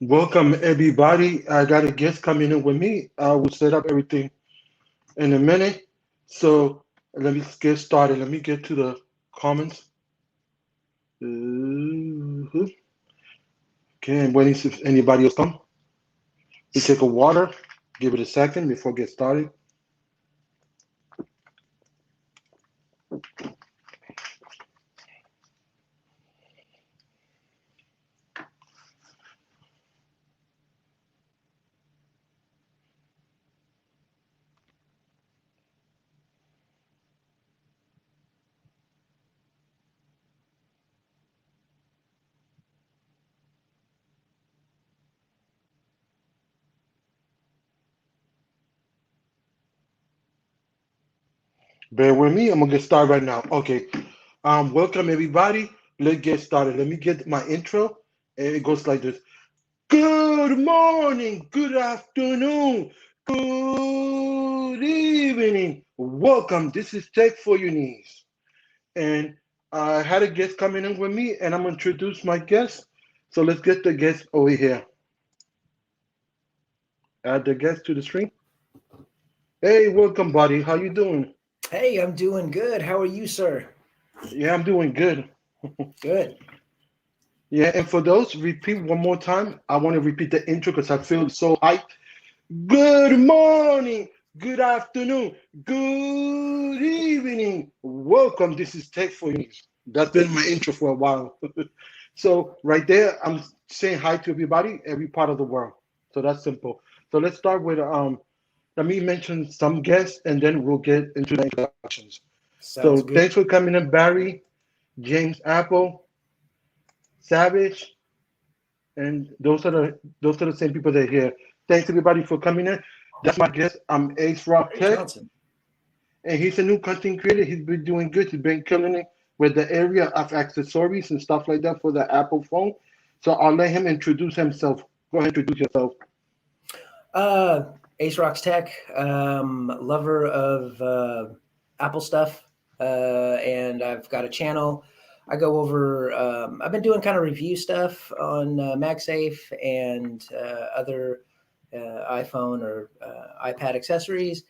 Welcome, everybody. I got a guest coming in with me. I will set up everything in a minute. So let me get started. Let me get to the comments. Okay, I'm waiting if anybody else come. We take a water. Give it a second before I get started. Bear with me. I'm gonna get started right now. Okay. Welcome everybody. Let's get started. Let me get my intro. And it goes like this. Good morning, good afternoon, good evening. Welcome. This is Tech for Your Knees. And I had a guest coming in with me, and I'm going to introduce my guest. So let's get the guest over here. Add the guest to the screen. Hey, welcome, buddy. How you doing? Hey, I'm doing good. How are you, sir? Yeah, I'm doing good. Good. Yeah, and for those, repeat one more time. I want to repeat the intro because I feel so hyped. Good morning, good afternoon, good evening. Welcome. This is Tech for You. That's been my intro for a while. So right there, I'm saying hi to everybody, every part of the world. So that's simple. So let's start with let me mention some guests and then we'll get into the introductions. Sounds So good. thanks for coming in, Barry, James Apple, Savage, and those are the same people that are here. Thanks everybody for coming in. That's my guest. I'm Ace Rock Ray Tech, Johnson. and he's a new content creator. He's been doing good. He's been killing it with the area of accessories and stuff like that for the Apple phone. So I'll let him introduce himself. Go ahead, introduce yourself. Ace Rockz Tech, lover of Apple stuff, and I've got a channel. I go over. I've been doing kind of review stuff on MagSafe and other iPhone or iPad accessories,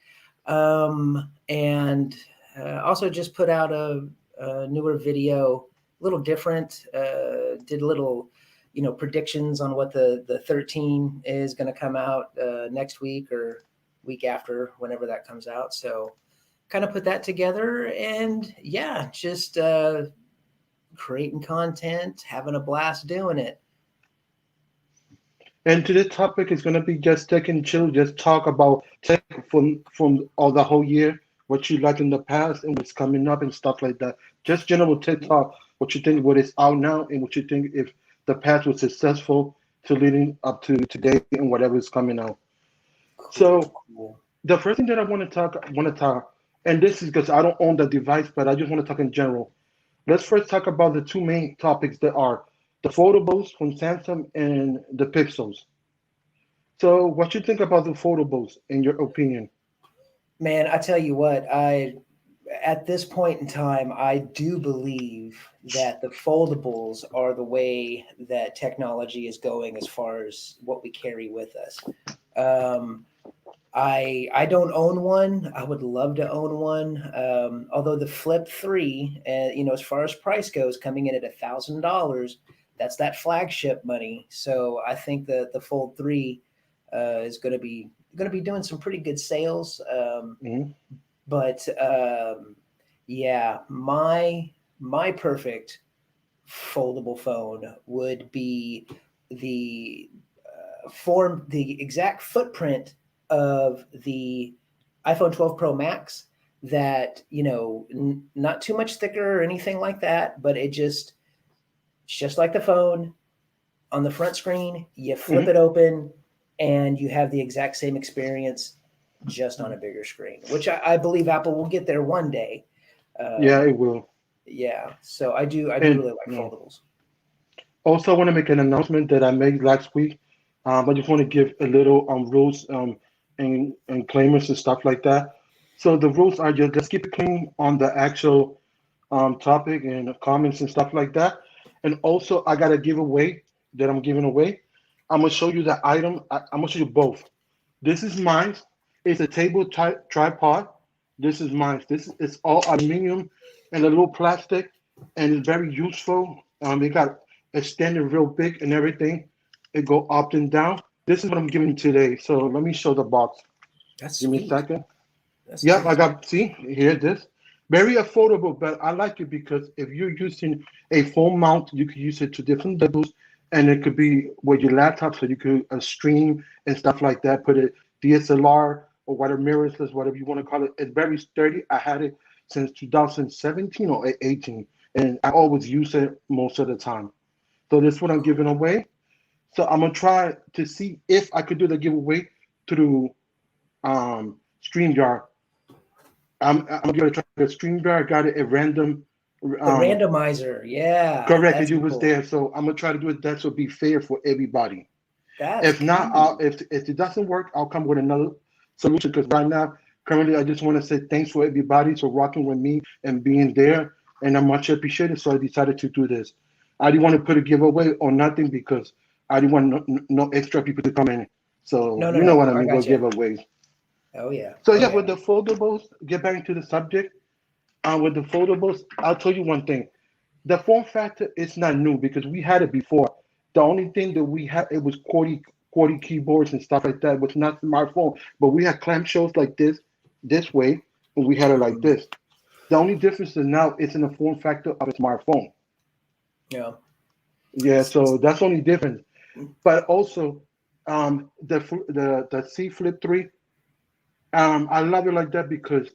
and also just put out a newer video, a little different. Did a little predictions on what the 13 is going to come out next week or week after, whenever that comes out. So kind of put that together, and yeah, just creating content, having a blast doing it. And today's topic is gonna be just tech and chill. Just talk about tech from all the whole year, what you like in the past and what's coming up and stuff like that. Just general tech talk. What you think, what is out now, and what you think if the past was successful to leading up to today and whatever is coming out. Cool, So cool. the first thing that I want to talk, and this is because I don't own the device, but I just want to talk in general. Let's first talk about the two main topics that are the foldables from Samsung and the Pixels. So, what you think about the foldables, in your opinion? Man, I tell you what, I at this point in time, I do believe that the foldables are the way that technology is going as far as what we carry with us. Um, I don't own one. I would love to own one. Although the Flip 3, as far as price goes, coming in at $1,000, that's that flagship money. So I think that the Fold 3 is going to be doing some pretty good sales. Mhm. But yeah, my perfect foldable phone would be the the exact footprint of the iPhone 12 Pro Max. That not too much thicker or anything like that, but it's just like the phone on the front screen. You flip Mhm. it open, and you have the exact same experience, just on a bigger screen. Which I believe Apple will get there one day. Yeah, Um, it will. yeah, so I do And really like yeah. foldables. Also, I want to make an announcement that I made last week. I just want to give a little rules and claimers and stuff like that. So the rules are just let's keep it clean on the actual topic and comments and stuff like that. And also, I got a giveaway that I'm giving away. I'm gonna show you the item. I'm gonna show you both. This is mine. It's a table tripod. This is mine. This is it's all aluminum and a little plastic, and it's very useful. It got extended real big and everything. It go up and down. This is what I'm giving today. So let me show the box. That's Give me a sweet. second. That's Yep, I nice. got, see, here this. Very affordable, but I like it because if you're using a phone mount, you could use it to different levels, and it could be with your laptop, so you could stream and stuff like that. Put it DSLR or whatever mirrorless, whatever you want to call it. It's very sturdy. I had it since 2017 or 18, and I always use it most of the time. So this is what I'm giving away. So I'm gonna try to see if I could do the giveaway through StreamYard. I'm gonna try to StreamYard. I got it at random. The Um, randomizer. Yeah, correct, because that's you was cool. there. So I'm gonna try to do it. That will be fair for everybody. That's If not, cool. if it doesn't work, I'll come with another solution. Because right now, currently, I just want to say thanks for everybody for rocking with me and being there, and I much appreciate it. So I decided to do this. I didn't want to put a giveaway or nothing because I didn't want no extra people to come in. So No, no, you know no. what I I mean with got you. giveaways. Oh yeah. So Oh yeah, yeah. with the foldables, get back into the subject. With the foldables, I'll tell you one thing. The form factor is not new because we had it before. The only thing that we had it was QWERTY keyboards and stuff like that. It was not smartphone, but we had clamshells like this way, and we had it like Mhm. this. The only difference is now it's in the form factor of a smartphone. Yeah. Yeah, S- so s- that's the only difference. But also, the C Flip 3, I love it like that because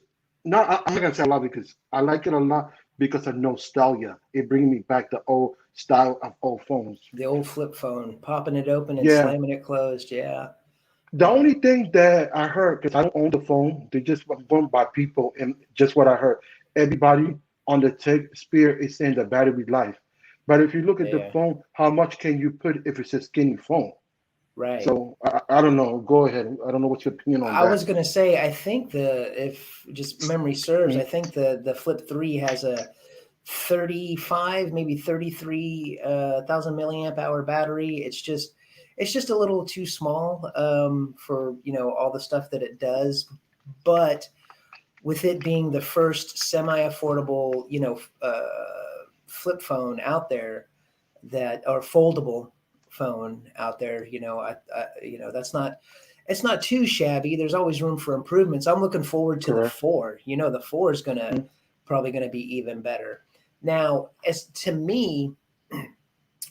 I'm not gonna say I love it because I like it a lot because of nostalgia. It brings me back the old style of old phones. The old flip phone, popping it open and Yeah. slamming it closed. Yeah. The Yeah. only thing that I heard, because I don't own the phone, they just run by people, and just what I heard, everybody on the tech sphere is saying the battery life. But if you look at the Yeah. phone, how much can you put if it's a skinny phone? Right. So I don't know. Go ahead. I don't know what's your opinion on I was that. gonna say, I think if just memory serves, I Mhm. think the Flip 3 has a 35, maybe 33 thousand milliamp hour battery. It's just a little too small for all the stuff that it does. But with it being the first semi-affordable, flip phone out there, that or foldable phone out there, that's not it's not too shabby. There's always room for improvements. I'm looking forward to the Correct. four. The four is gonna Mhm. probably gonna be even better. Now, as to me,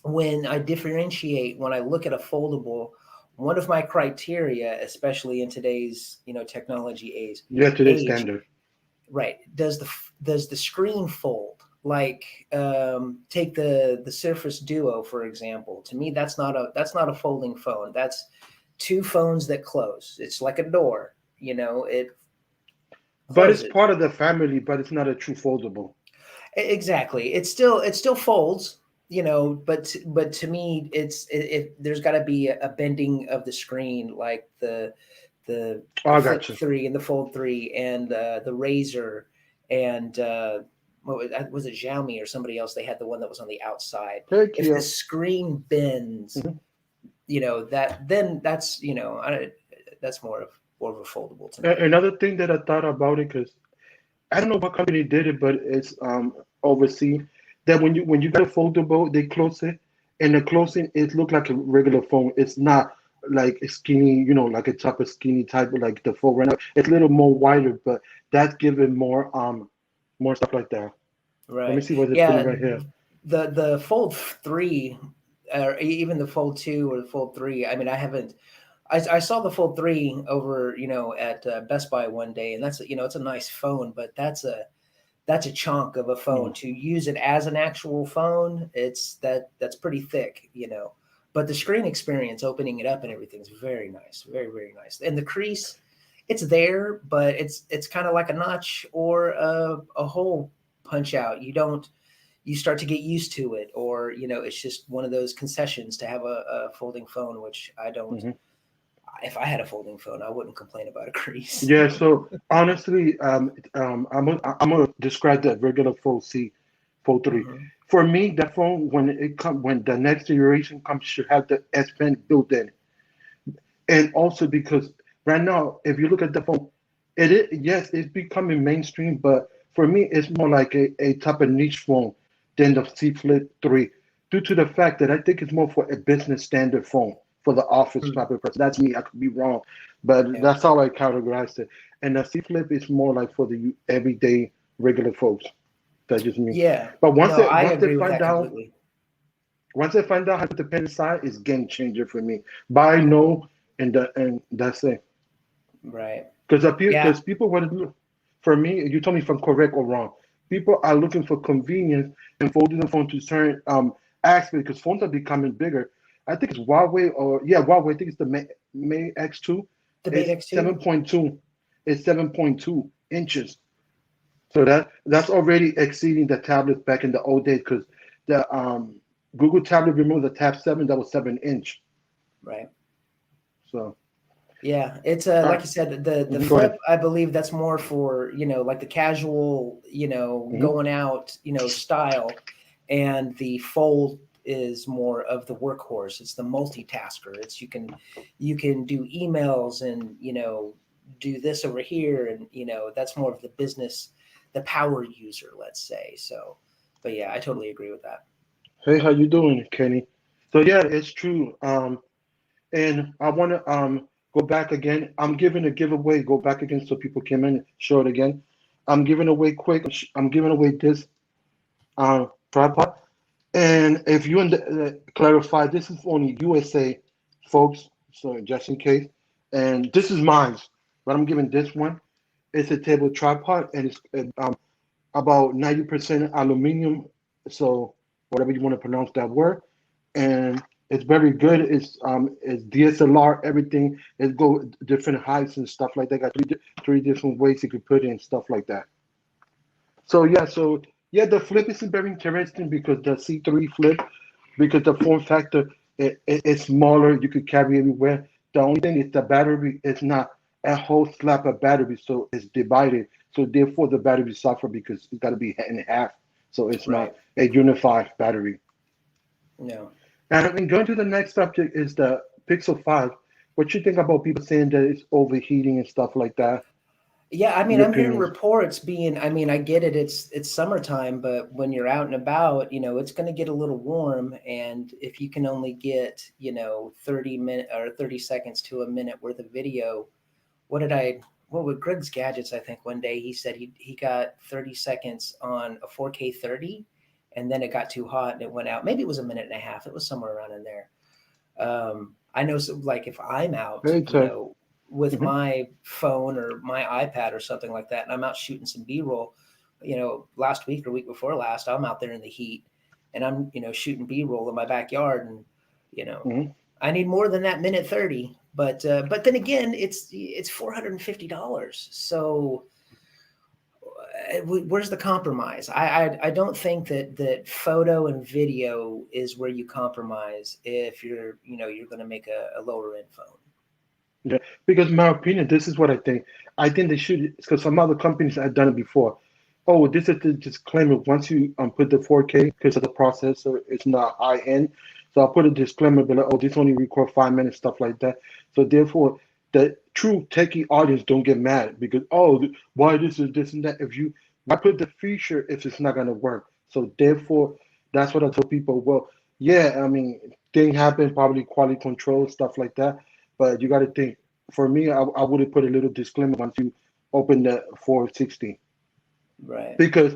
when I differentiate, when I look at a foldable, one of my criteria, especially in today's technology Yeah, to this age, standard. right? Does the screen fold? Like, take the Surface Duo for example. To me, that's not a folding phone. That's two phones that close. It's like a door. It But it's closes. part of the family, but it's not a true foldable. Exactly. It still folds. But to me, there's got to be a bending of the screen, like the Oh, the I Flip got you. 3 and the Fold 3 and the Razor and was it Xiaomi or somebody else? They had the one that was on the outside. Heck If the yeah. screen bends, Mhm. then that's more of a foldable to me. Another thing that I thought about it, because I don't know what company did it, but it's overseas. That when you get a foldable, they close it, and the closing it look like a regular phone. It's not like a skinny, like a type of skinny type of like the phone right now. It's a little more wider, but that's giving more stuff like that. Let me Right. see what they're putting Yeah. right here. The Fold 3, or even the Fold 2 or the Fold 3. I mean, I haven't. I saw the Fold 3 over, at Best Buy one day, and it's a nice phone, but that's a chunk of a phone Mm. to use it as an actual phone. That's pretty thick. But the screen experience, opening it up and everything's very nice, very very nice. And the crease, it's there, but it's kind of like a notch or a hole punch out. You start to get used to it, or it's just one of those concessions to have a folding phone, which I don't. Mhm. If I had a folding phone, I wouldn't complain about a crease. Yeah. So honestly, I'm gonna describe that regular Fold C, Fold 3. Hmm. For me, that phone when the next generation comes should have the S Pen built in, and also because right now, if you look at the phone, it is yes, it's becoming mainstream, but for me, it's more like a type of niche phone than the C Flip 3, due to the fact that I think it's more for a business standard phone for the office Mm, type of person. That's me. I could be wrong, but yeah. that's how I categorize it. And the C Flip is more like for the everyday regular folks. That's just me. Yeah. But No, I once they agree with find that out completely. once I find out how to put the pen inside, it's game changer for me. Buy no, and that's it. Right. Yeah. Because people want to do, for me, you tell me if I'm correct or wrong. People are looking for convenience and folding the phone to certain aspects because phones are becoming bigger. I think it's Huawei or yeah, Huawei. I think it's the Mate X2. The Mate It's X2. 7.2. It's 7.2 inches. So that's already exceeding the tablets back in the old days because the Google tablet removed the Tab 7 that was 7 inch. Right. So Yeah, it's all like right, you said, the go flip. ahead. I believe that's more for like the casual, Mhm. going out, style, and the fold is more of the workhorse. It's the multitasker. It's you can do emails and do this over here, and that's more of the business, the power user, let's say. So, but yeah, I totally agree with that. Hey, how you doing, Kenny? So yeah, it's true. And I want to go back again. I'm giving a giveaway. Go back again so people came in. Show it again. I'm giving away quick. I'm giving away this tripod. And if you clarify, this is only USA, folks. So just in case. And this is mine, but I'm giving this one. It's a table tripod, and it's about 90% aluminum. So whatever you want to pronounce that word, and it's very good. It's DSLR, everything. It go different heights and stuff like that. Got three different ways you could put it and stuff like that. So yeah, the flip is very interesting because the C3 flip, because the form factor it's smaller, you could carry everywhere. The only thing is the battery is not a whole slab of battery, so it's divided. So therefore, the battery suffer because it's got to be in half. So it's not Right. a unified battery. No. And going to the next subject is the Pixel 5. What you think about people saying that it's overheating and stuff like that? Yeah, I mean, Your I'm hearing opinions? reports being, I mean, I get it, it's summertime, but when you're out and about, it's going to get a little warm. And if you can only get, 30 minute or 30 seconds to a minute worth of video, what did I, what with Greg's Gadgets, I think one day he said he got 30 seconds on a 4K 30, and then it got too hot and it went out. Maybe it was a minute and a half. It was somewhere around in there. I know, so, like if I'm out, Very tough. with Hmm. my phone or my iPad or something like that, and I'm out shooting some B-roll, last week or week before last, I'm out there in the heat, and I'm shooting B-roll in my backyard, and you know, Hmm. I need more than that minute 30. But then again, it's $450, so where's the compromise? I don't think that photo and video is where you compromise if you're going to make a lower end phone. Yeah, because in my opinion, this is what I think. I think they should, because some other companies have done it before. Oh, this is the disclaimer. Once you put the 4K, because of the processor, it's not high end. So I'll put a disclaimer, be like, oh, this only record 5 minutes, stuff like that. So therefore, the true techie audience don't get mad because why this is this and that. Why put the feature if it's not gonna work? So therefore, that's what I tell people. Well, yeah, I mean, thing happen, probably quality control stuff like that. But you got to think. For me, I would have put a little disclaimer once you open the 460 Right. because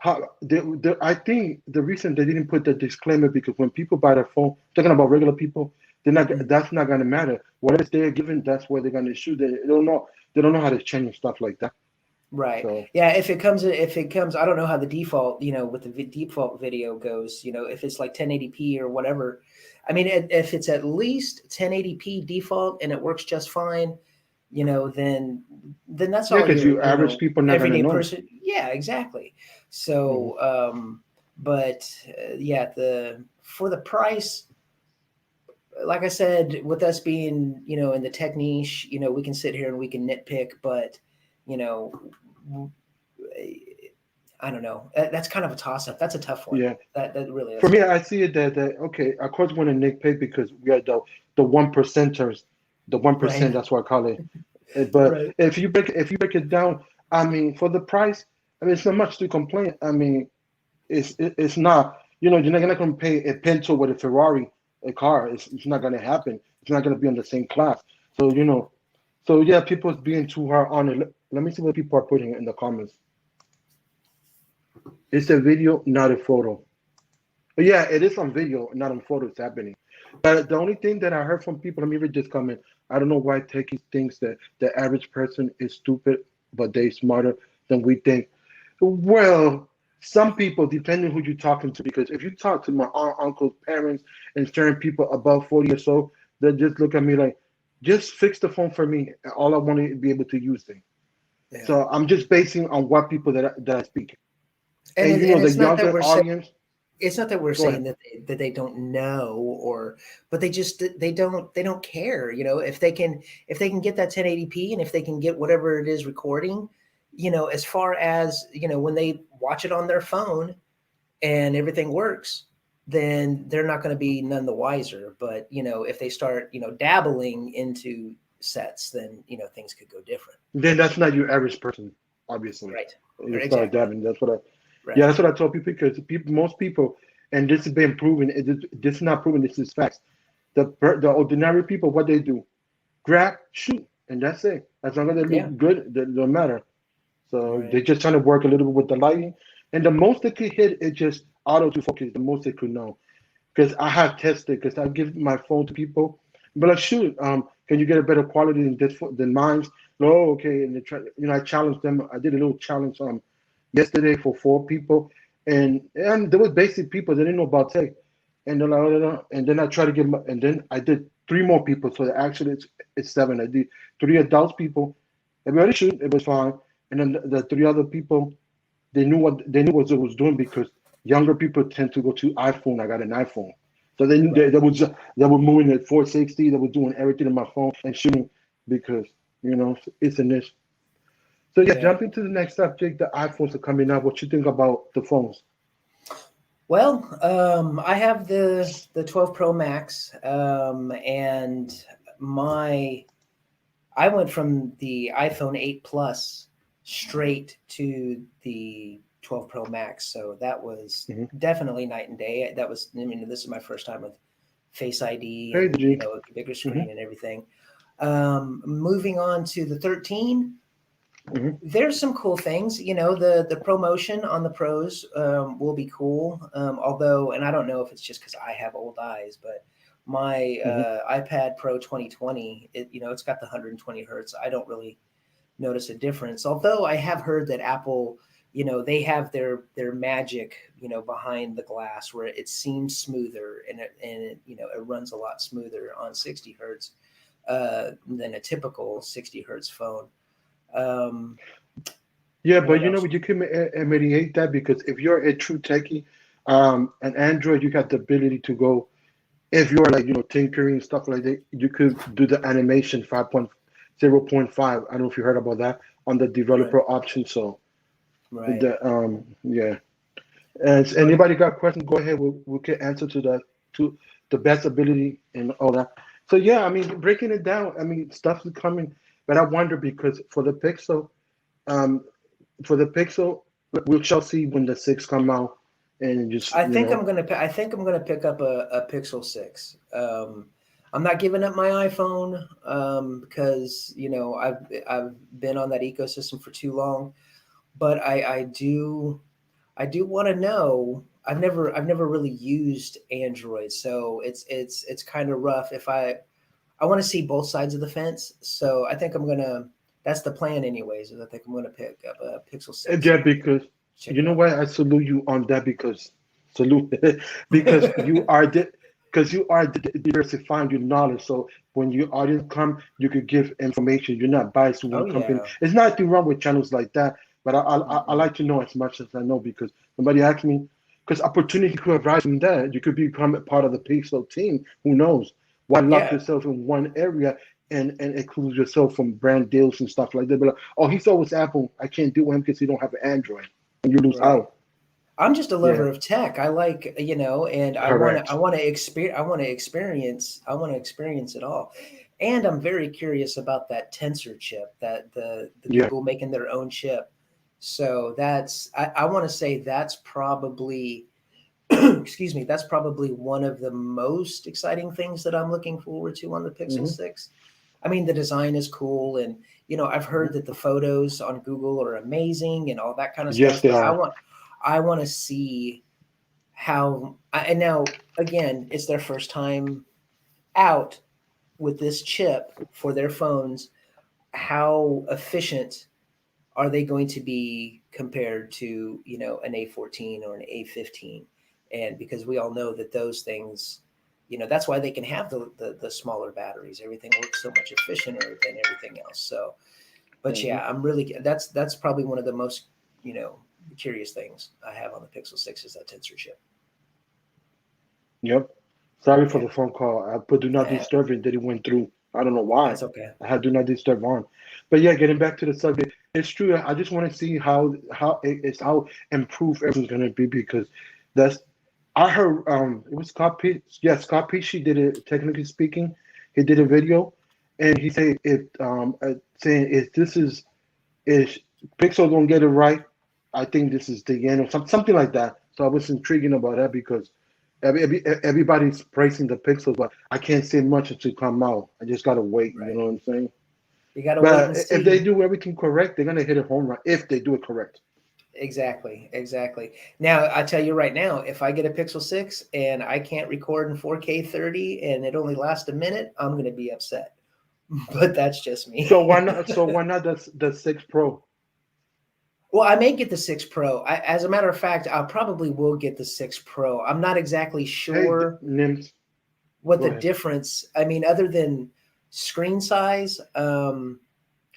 I think the reason they didn't put the disclaimer because when people buy their phone, talking about regular people, they're not. Mhm. That's not gonna matter. Whatever they're given, that's where they're gonna shoot. They don't know. They don't know how to change stuff like that. Right. So Yeah. If it comes, I don't know how the default, with the default video goes. If it's like 1080p or whatever. I mean, if it's at least 1080p default and it works just fine, then that's yeah, all because your, you average people not gonna everyday know. person. Yeah, exactly. Hmm. So, but yeah, the for the price, like I said, with us being, in the tech niche, we can sit here and we can nitpick, but you know, I don't know. That's kind of a toss up. That's a tough one. Yeah. That really For is. me, I see it that okay, of course, we're gonna nitpick because we are the one percenters, the 1%. Right. That's what I call it. But Right. if you break it down, I mean, for the price, I mean, it's not much to complain. I mean, it's not. You're not gonna pay a Pinto with a Ferrari, a car. It's not gonna happen. It's not gonna be on the same class. So so yeah, people's being too hard on it. Let me see what people are putting in the comments. It's a video, not a photo. But yeah, it is on video, not on photo. It's happening. But the only thing that I heard from people, let me read this comment. I don't know why Techie thinks that the average person is stupid, but they smarter than we think. Well, some people, depending who you're talking to, because if you talk to my aunt, uncles, parents, and certain people above 40 or so, they just look at me like, just fix the phone for me. All I want to be able to use it. Yeah. So I'm just basing on what people that I speak. And And and the it's not that younger we're saying audience, it's not that we're go saying ahead. that they don't know, or but they don't care. If they can get that 1080p, and if they can get whatever it is recording, as far as when they watch it on their phone and everything works, then they're not going to be none the wiser. But if they start dabbling into sets, then things could go different. Then that's not your average person, obviously. Right. You Or start exactly. dabbing. Yeah, Right. that's what I told people because most people, and this has been proven. This is not proven. This is facts. The ordinary people, what they do, grab, shoot, and that's it. As long as they Yeah. look good, they don't matter. So Right. they're just trying to work a little bit with the lighting, and the most they could hit is just auto to focus. The most they could know because I have tested because I give my phone to people, but like shoot, can you get a better quality than mine? No, okay, and they try, I challenged them. I did a little challenge yesterday for 4 people, and there was basic people that didn't know about tech, and they're like, oh, no, no. And then I tried to get and then I did 3 more people, so actually it's 7. I did 3 adults people. Everybody shoot, it was fine, and then the 3 other people they knew what it was doing because younger people tend to go to iPhone. I got an iPhone, so they knew Right. they were moving at 460. They were doing everything in my phone and shooting because it's a niche. So yeah, Yeah. jumping to the next subject, the iPhones are coming out. What you think about the phones? Well, I have the 12 Pro Max, and my I went from the iPhone 8 Plus straight to the 12 Pro Max, so that was Mm-hmm. definitely night and day. This is my first time with Face ID Hey, and G. a bigger Mm-hmm. screen and everything. Moving on to the 13, Mm-hmm. there's some cool things. The promotion on the pros will be cool. Although, and I don't know if it's just because I have old eyes, but my Mm-hmm. iPad Pro 2020, it's got the 120 hertz. I don't really notice a difference. Although I have heard that Apple, they have their magic, behind the glass where it seems smoother, and it runs a lot smoother on 60 hertz than a typical 60 hertz phone. Um, Yeah, but what else? you can mediate that because if you're a true techie, an Android, you got the ability to go. If you're like tinkering stuff like that, you could do the animation 5.0.5. I don't know if you heard about that on the Right, developer option. So right. yeah. And But anybody got questions? Go ahead. We can answer to the best ability and all that. So yeah, I mean breaking it down. I mean stuff is coming, but I wonder because um, for the Pixel, we shall see when the 6 come out, and just I think I'm gonna pick up a Pixel 6. I'm not giving up my iPhone because I've been on that ecosystem for too long. But I do want to know. I've never really used Android, so it's kind of rough. If I want to see both sides of the fence, so I think I'm gonna. That's the plan, anyways. Is I think I'm gonna pick up a Pixel 6 yeah, and because check you it know out. why I salute you on that because salute because you are diversifying your knowledge. So when your audience come, you could give information. You're not biased to Oh one company. yeah. It's nothing wrong with channels like that, but I Mm-mm. like to know as much as I know because somebody asked me because opportunity could arise from that. You could become a part of the Pixel team. Who knows? Why lock Yeah. yourself in one area and exclude yourself from brand deals and stuff like that? But like, oh, he's always Apple. I can't deal with him because he don't have an Android. and you lose Right. out. I'm just a Yeah, lover of tech. I like, and correct. I want to experience it all. And I'm very curious about that tensor chip, that the Yeah. Google making their own chip. So I want to say that's probably excuse me, that's probably one of the most exciting things that I'm looking forward to on the Pixel Hmm. 6. I mean, the design is cool, and I've Hmm. heard that the photos on Google are amazing and all that kind of Yes, stuff, they but are. I want to see and now again, it's their first time out with this chip for their phones. How efficient are they going to be compared to an A14 or an A15? And because we all know that those things, that's why they can have the smaller batteries. Everything works so much efficienter than everything else. So, but Hmm. yeah, I'm really that's probably one of the most you know curious things I have on the Pixel 6 is that tensor chip. Yep. Sorry for Yeah, the phone call. I put do not disturb it, that it went through. I don't know why. that's okay. I had do not disturb on. But yeah, getting back to the subject, it's true. I just want to see how improved everything's gonna be because that's I heard it was Scott P. Yeah, Scott P. She did it. Technically speaking, he did a video, and he said if saying if this is if Pixel don't get it right, I think this is the end or something like that. So I was intriguing about that because everybody's praising the Pixel, but I can't say much until it come out. I just gotta wait. You Right. know what I'm saying? You got to wait But and if they see. do everything correct, they're gonna hit a home run if they do it correct. Exactly, exactly. Now, I tell you right now, if I get a Pixel 6 and I can't record in 4K 30 and it only lasts a minute, I'm going to be upset. But that's just me. So why not? So why not the 6 Pro? Well, I may get the 6 Pro. As a matter of fact, I probably will get the 6 Pro. I'm not exactly Hey, sure Nims, what go the ahead. difference. I mean, other than screen size,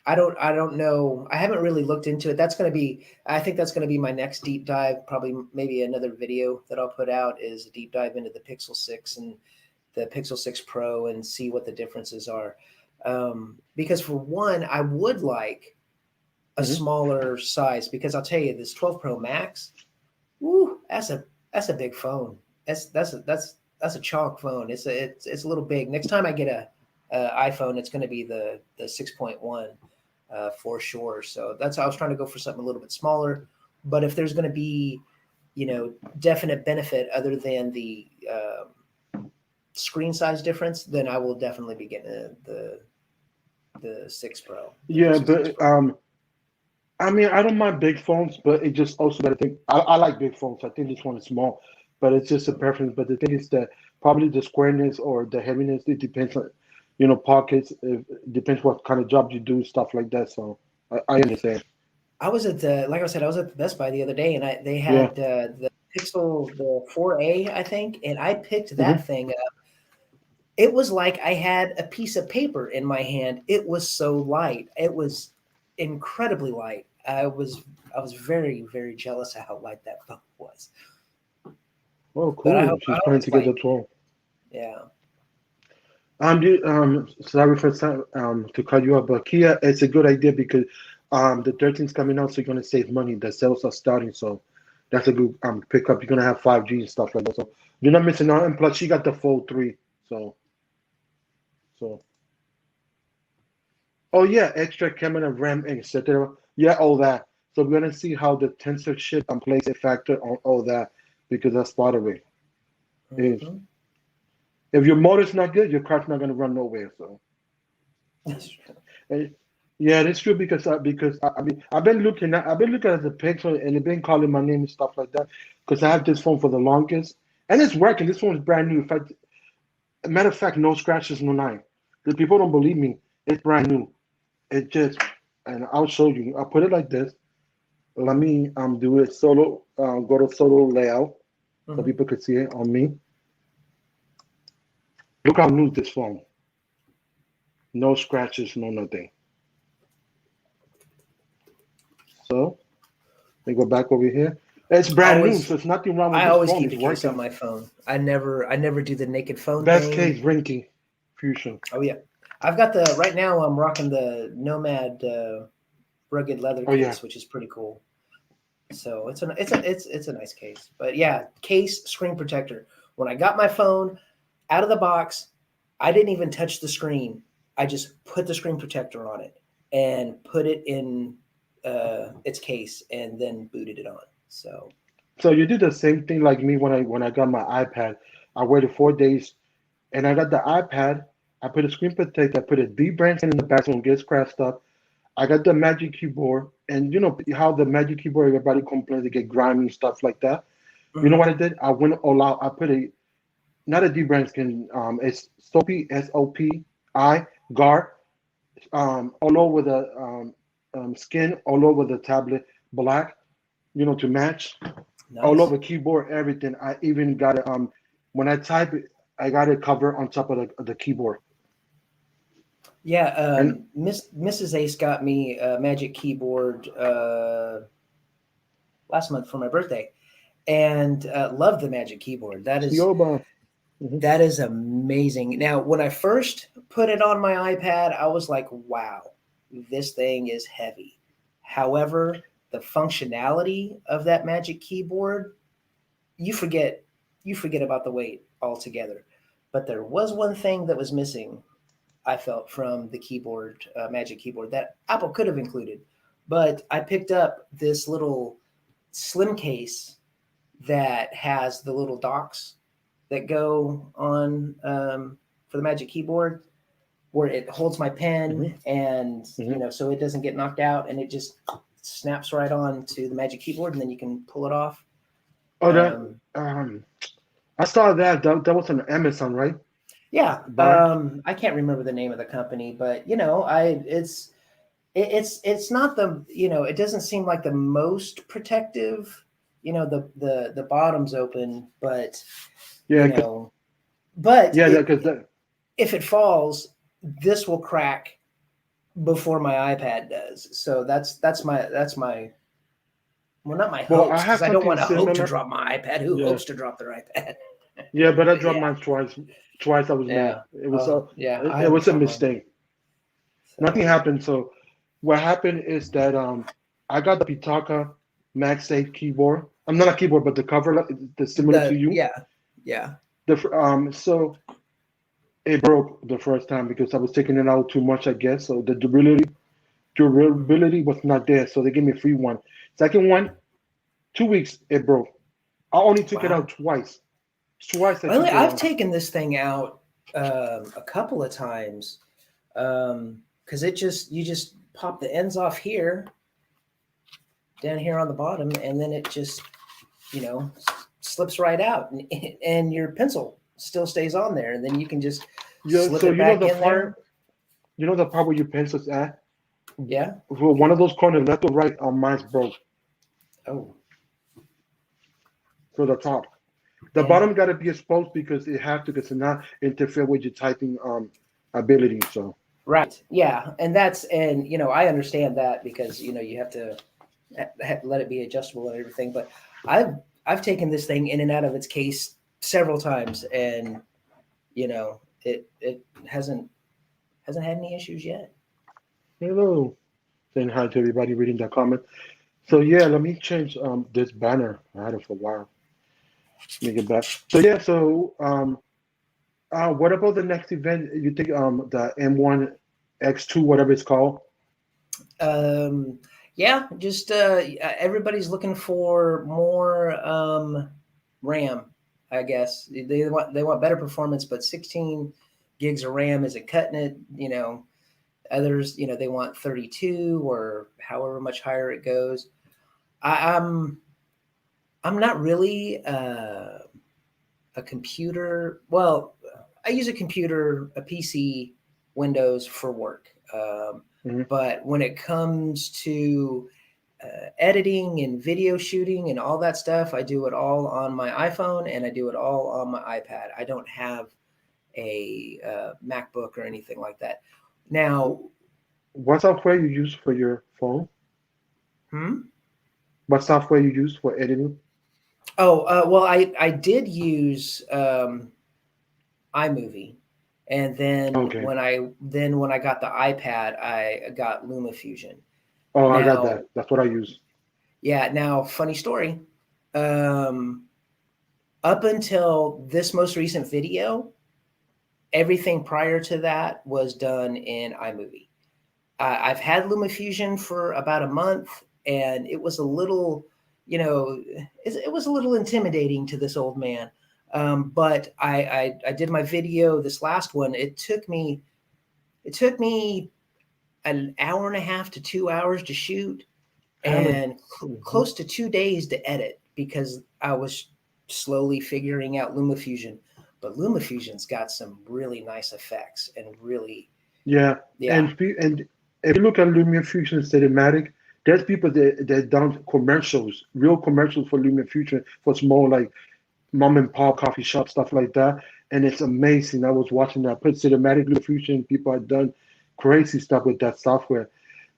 I don't know. I haven't really looked into it. I think that's gonna be my next deep dive. Probably maybe another video that I'll put out is a deep dive into the Pixel 6 and the Pixel 6 Pro and see what the differences are. Because for one, I would like a Hmm. smaller size because I'll tell you this 12 Pro Max, woo, that's a big phone. That's a chalk phone. It's a little big. Next time I get a iPhone, it's going to be the 6.1 for sure. So that's how I was trying to go for something a little bit smaller. But if there's going to be, definite benefit other than the screen size difference, then I will definitely be getting the 6 Pro, the Yeah, Pixel 6 but Pro. I mean, I don't mind big phones, but it just also that I think I like big phones. I think this one is small, but it's just a preference. But the thing is that probably the squareness or the heaviness, it depends on, pockets. It depends what kind of job you do, stuff like that. So I understand. I was at like I said, I was at the Best Buy the other day, and they Yeah. had the Pixel, the 4A, I think, and I picked that Hmm. thing up. It was like I had a piece of paper in my hand. It was so light. It was incredibly light. I was very very jealous of how light that phone was. Oh, But cool. I She's hope planning it's to get light. the 12. Yeah. Sorry for to cut you off, but Kia, it's a good idea because the 13's coming out, so you're gonna save money. The sales are starting, so that's a good pickup. You're gonna have 5G and stuff like that, so you're not missing out. And plus, she got the Fold 3, so oh yeah, extra camera, RAM, etc. Yeah, all that. So we're gonna see how the tensor chip plays a factor on all that because that's part of it. If Hmm. if your motor's not good, your car's not gonna run nowhere. So. That's true. And yeah, that's true because I mean I've been looking at the picture and they've been calling my name and stuff like that because I have this phone for the longest and it's working. This phone is brand new. In fact, matter of fact, no scratches, no nine. The people don't believe me. It's brand new. It just and I'll show you. I'll put it like this. Let me do it solo. Go to solo layout so Hmm. people could see it on me. Look how new this phone. No scratches, no nothing. So let me go back over here. It's brand new, so Always, it's nothing wrong with I this always phone. keep It's a case on working. my phone. I never do the naked phone Best thing. case, Rinky Fusion. Oh yeah, I've got the right now. I'm rocking the Nomad rugged leather Oh yeah, case, which is pretty cool. So it's a nice case. But yeah, case, screen protector. When I got my phone out of the box, I didn't even touch the screen. I just put the screen protector on it and put it in its case and then booted it on. So So you did the same thing like me when I got my iPad. I waited 4 days and I got the iPad. I put a screen protector. I put a D branch in the back so it gets scratched up. I got the Magic Keyboard, and you know how the Magic Keyboard everybody complains they get grimy stuff like that. You know mhm. what I did? I went all out. I put a not a D branch skin. It's Soapy SOPI guard all over the skin, all over the tablet, black. You know to match all Nice. over keyboard, everything. I even got it. When I type it, I got it covered on top of the keyboard. Yeah, And Mrs. Ace got me a Magic Keyboard last month for my birthday, and loved the Magic Keyboard. Sioba. Mhm. That is amazing. Now, when I first put it on my iPad, I was like, "Wow, this thing is heavy." However, the functionality of that Magic Keyboard, you forget you forget about the weight altogether. But there was one thing that was missing, I felt, from the keyboard, Magic Keyboard, that Apple could have included. But I picked up this little slim case that has the little docks that go on for the Magic Keyboard, where it holds my pen, Mhm. and Mhm. so it doesn't get knocked out, and it just snaps right on to the Magic Keyboard, and then you can pull it off. Oh, that Um, I saw that. That was on Amazon, right? yeah, Buy. I can't remember the name of the company, but I it's not the it doesn't seem like the most protective. The bottom's open, but you Yeah, know, but yeah, it because that. if it falls, this will crack before my iPad does. So that's my well, not my Well, I hopes, because have I don't something want to hope to similar. drop my iPad. Who Yeah, hopes to drop their iPad? yeah, but I But dropped yeah, mine twice. Twice I was mad. yeah, It was a yeah. I it haven't was a dropped mine. mistake. Nothing So happened. So what happened is that I got the Pitaka MagSafe keyboard. I'm not a keyboard, but the cover that's similar to the you. yeah, yeah. So it broke the first time because I was taking it out too much, I guess. So the Mhm. durability was not there. So they gave me a free one. Second one, 2 weeks it broke. I only took it out Wow. twice. Twice I Well, took it I've out. taken this thing out a couple of times, because you just pop the ends off here, down here on the bottom, and then it just you know slips right out, and your pencil still stays on there, and then you can just Yeah, slip so it you know back the in there. part, where your pencil's at. Yeah. For one of those corners, left or right, mine's broke. Oh, So the top, the yeah. bottom got to be exposed because it have to, because it not interfere with your typing ability. So Right. Yeah, and I understand that, because you have to let it be adjustable and everything. But I've taken this thing in and out of its case several times, and it hasn't had any issues yet. hello, saying hi to everybody reading the comment. So yeah, let me change this banner. I had it for a while. Make it back. So yeah, what about the next event? You think the M1 X2, whatever it's called? Um, yeah, just everybody's looking for more RAM. I guess they want better performance, but 16 gigs of RAM isn't cutting it. Others, they want 32 or however much higher it goes. I'm not really a computer. Well, I use a PC, Windows for work. Mhm. But when it comes to editing and video shooting and all that stuff, I do it all on my iPhone, and I do it all on my iPad. I don't have a MacBook or anything like that. Now, What software you use for your phone? hmm? What software you use for editing? Oh, well, I did use iMovie, and Okay. then when I got the iPad, I got LumaFusion. Oh, I got Now, that. That's what I use. Yeah. Now, funny story. Um, Up until this most recent video, everything prior to that was done in iMovie. I've had LumaFusion for about a month, and it was a little, it was a little intimidating to this old man. But I did my video, this last one. It took me an hour and a half to 2 hours to shoot, and Mhm. close to 2 days to edit because I was slowly figuring out LumaFusion. But LumaFusion's got some really nice effects and really, Yeah, yeah. and if you look at Lumion Fusion Cinematic, there's people that done commercials, real commercials for Lumion Fusion for small like mom and pop coffee shop stuff like that, and it's amazing. I was watching that. Put Cinematic Lumion Fusion, people have done crazy stuff with that software.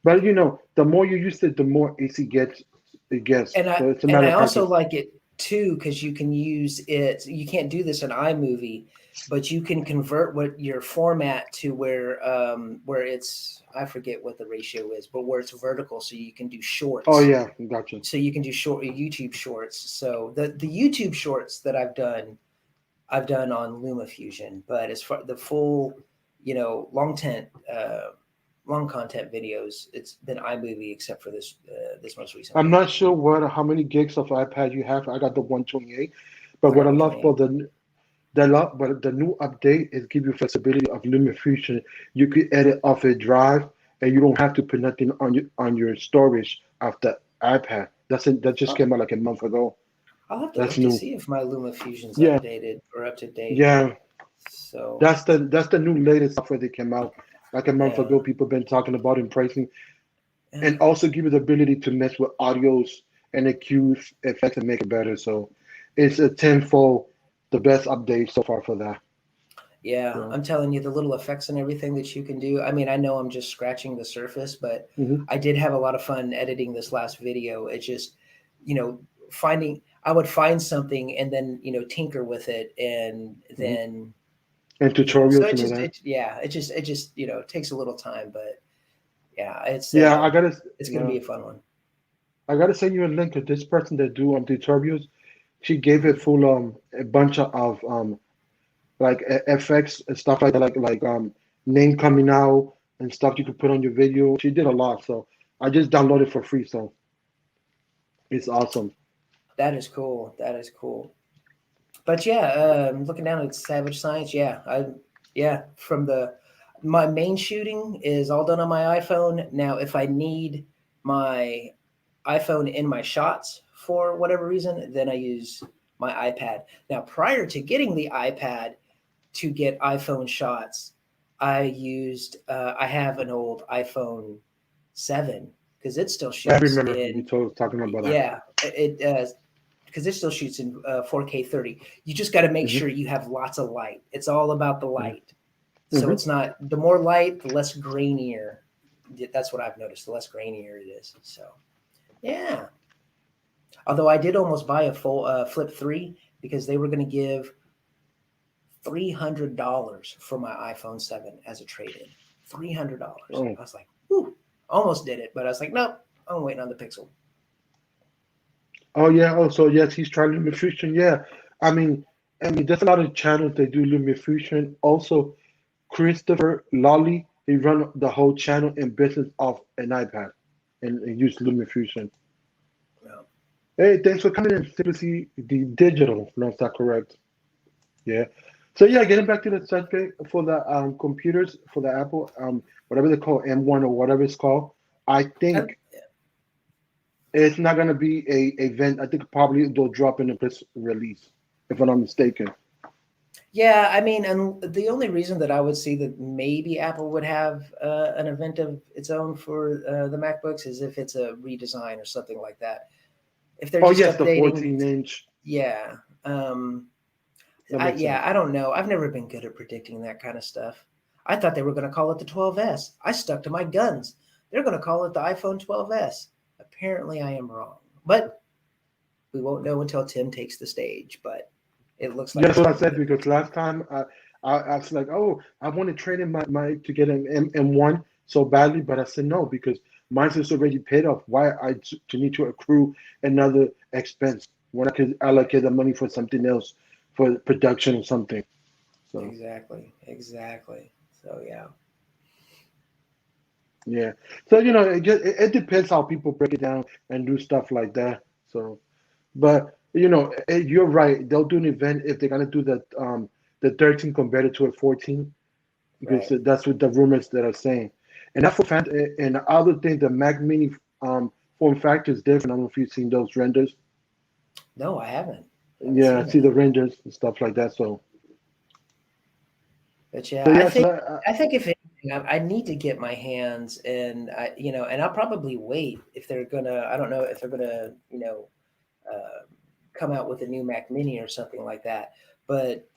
But the more you use it, the more easy it gets. and I So it's a and matter I of also practice. like it too because you can use it. You can't do this in iMovie, but you can convert what your format to where it's, I forget what the ratio is, but where it's vertical, so you can do Oh shorts. yeah, gotcha. So you can do short YouTube shorts. So the YouTube shorts that I've done on LumaFusion, but as far the full, long content videos, it's been iMovie except for this most recent I'm one. not sure how many gigs of iPad you have. I got the 128, but I what got I love 128. for but the new update is give you flexibility of LumaFusion. You could edit off a drive, and you don't have to put nothing on your storage of the iPad. That just Oh, came out like a month ago. I'll have to That's look to new. see if my LumaFusion's Yeah, updated or up to date. yeah. So That's the new latest software that came out like a month yeah, ago. People been talking about and pricing, yeah, and also give you the ability to mess with audios and EQs effects and make it better. So it's a tenfold the best update so far for that. yeah. Yeah. I'm telling you, the little effects and everything that you can do. I mean, I know I'm just scratching the surface, but Hmm. I did have a lot of fun editing this last video. It just, you know, finding. I would find something and then tinker with it, and Hmm. then And so tutorials it and all just that. it just takes a little time, but yeah, Yeah, I gotta. it's gonna Yeah, be a fun one. I gotta send you a link of this person that do tutorials. She gave it full a bunch of like FX and stuff like that, like name coming out and stuff you could put on your video. She did a lot, so I just downloaded for free, so it's awesome. That is cool. That is cool. But yeah, looking down at Savage Science, yeah, from the my main shooting is all done on my iPhone. Now, if I need my iPhone in my shots for whatever reason, then I use my iPad. Now, prior to getting the iPad to get iPhone shots, I have an old iPhone 7 because it still I shoots remember you in, told talking about that. yeah, it because it still shoots in 4K 30. You just got to make Hmm. sure you have lots of light. It's all about the light. So Hmm. it's not, the more light, the less grainier. That's what I've noticed. The less grainier it is. So yeah. Although I did almost buy a full Flip 3 because they were going to give $300 for my iPhone 7 as a trade-in. $300. Oh, I was like, whew, almost did it, but I was like, nope, I'm waiting on the Pixel. oh yeah. Oh, so yes, he's trying LumiFusion. Yeah, I mean, there's a lot of channels that do LumiFusion. Also, Christopher Lolly, he run the whole channel and business off an iPad and use LumiFusion. Well, Hey, thanks for coming in. Simply the digital. No, is that correct? Yeah. So yeah, getting back to the subject for the computers for the Apple whatever they call M1 or whatever it's called, I uh, think it's not gonna be a event. I think probably they'll drop in a press release, if I'm not mistaken. yeah, I mean, and the only reason that I would see that maybe Apple would have an event of its own for the MacBooks is if it's a redesign or something like that. If they're Oh just yes, the updating, 14-inch. yeah, um, That makes sense. I don't know. I've never been good at predicting that kind of stuff. I thought they were going to call it the 12S. I stuck to my guns. They're going to call it the iPhone 12S. Apparently, I am wrong, but we won't know until Tim takes the stage. But it looks like Yes, it's what I going to be said the. because last time I was like, oh, I want to trade in my to get an M1 so badly, but I said no because Mine is already paid off. Why to need to accrue another expense when I could allocate the money for something else, for production or something. So Exactly. So yeah. yeah. So it depends how people break it down and do stuff like that. So, but you're right. They'll do an event if they're gonna do the 13 converted to a 14, because Right. that's what the rumors that are saying. And that and the other thing, the Mac Mini form factor is different. I don't know if you've seen those renders. No, I haven't. Haven't Yeah, I seen see the that. renders and stuff like that. But So yeah, yeah, so I think if anything, I need to get my hands and and I'll probably wait if they're gonna. I don't know if they're gonna, uh, come out with a new Mac Mini or something like that. But